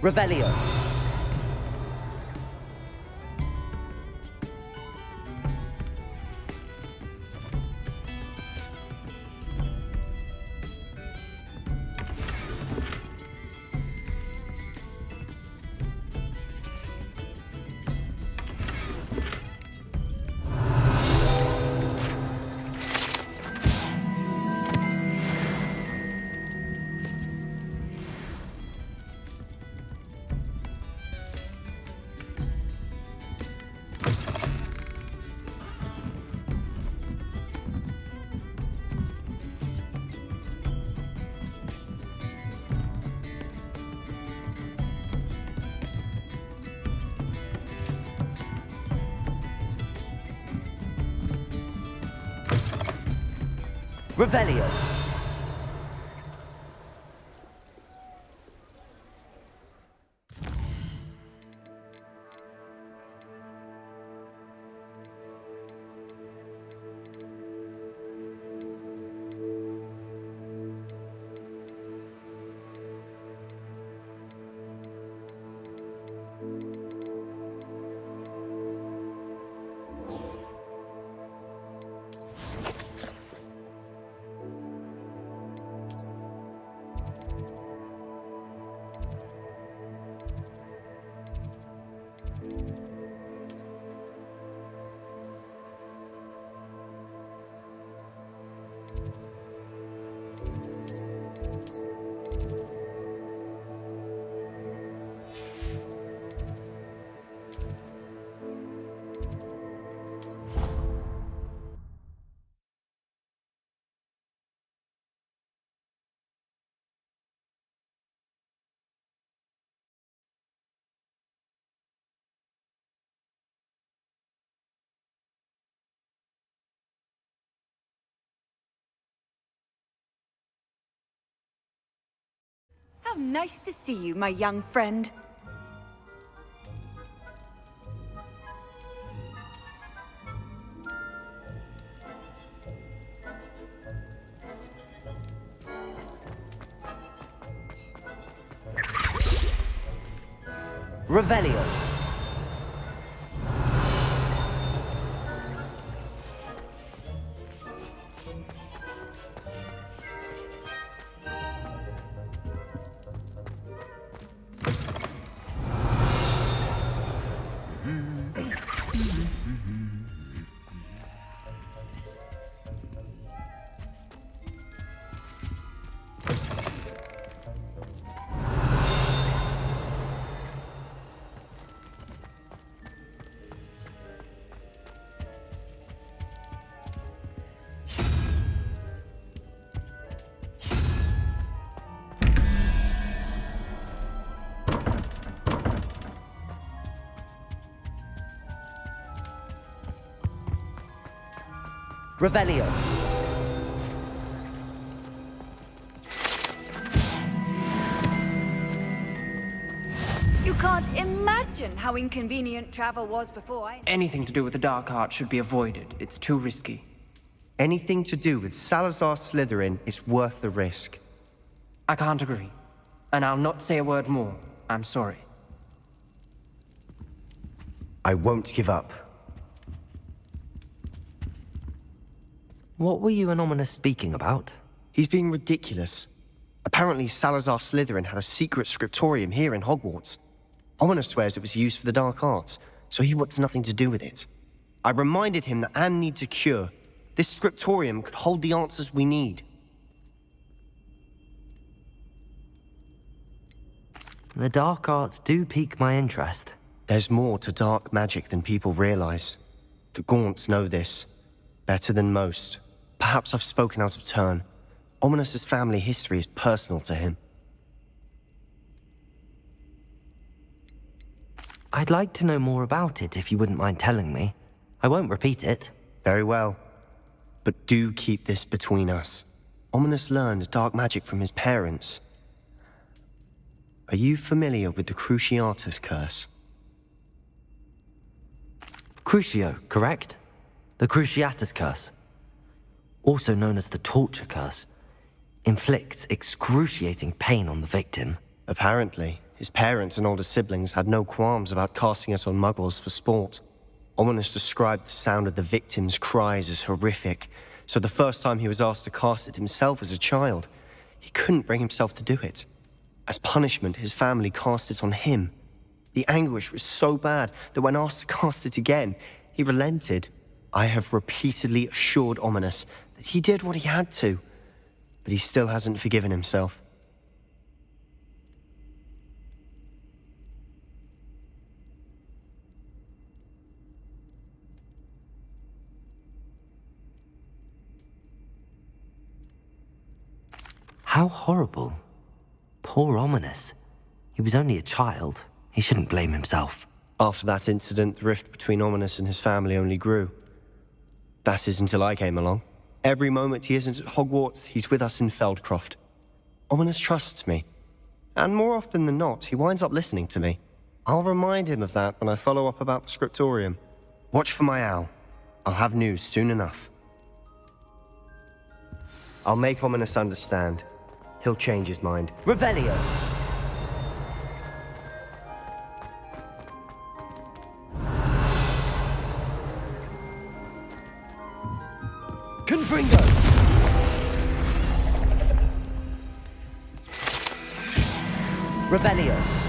Revelio. Revelio. How nice to see you, my young friend. Revelio. Revelio. You can't imagine how inconvenient travel was before I... Anything to do with the dark art should be avoided. It's too risky. Anything to do with Salazar Slytherin is worth the risk. I can't agree. And I'll not say a word more. I'm sorry. I won't give up. What were you and Ominous speaking about? He's being ridiculous. Apparently Salazar Slytherin had a secret scriptorium here in Hogwarts. Ominous swears it was used for the dark arts, so he wants nothing to do with it. I reminded him that Anne needs a cure. This scriptorium could hold the answers we need. The dark arts do pique my interest. There's more to dark magic than people realize. The Gaunts know this. Better than most. Perhaps I've spoken out of turn. Ominous's family history is personal to him. I'd like to know more about it if you wouldn't mind telling me. I won't repeat it. Very well. But do keep this between us. Ominous learned dark magic from his parents. Are you familiar with the Cruciatus curse? Crucio, correct? The Cruciatus curse, also known as the torture curse, inflicts excruciating pain on the victim. Apparently, his parents and older siblings had no qualms about casting it on muggles for sport. Ominous described the sound of the victim's cries as horrific, so the first time he was asked to cast it himself as a child, he couldn't bring himself to do it. As punishment, his family cast it on him. The anguish was so bad that when asked to cast it again, he relented. I have repeatedly assured Ominous that he did what he had to, but he still hasn't forgiven himself. How horrible. Poor Ominous. He was only a child. He shouldn't blame himself. After that incident, the rift between Ominous and his family only grew. That is until I came along. Every moment he isn't at Hogwarts, he's with us in Feldcroft. Ominous trusts me. And more often than not, he winds up listening to me. I'll remind him of that when I follow up about the scriptorium. Watch for my owl. I'll have news soon enough. I'll make Ominous understand. He'll change his mind. Revelio. Confringo. Revelio.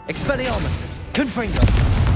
Expelliarmus. Confringo.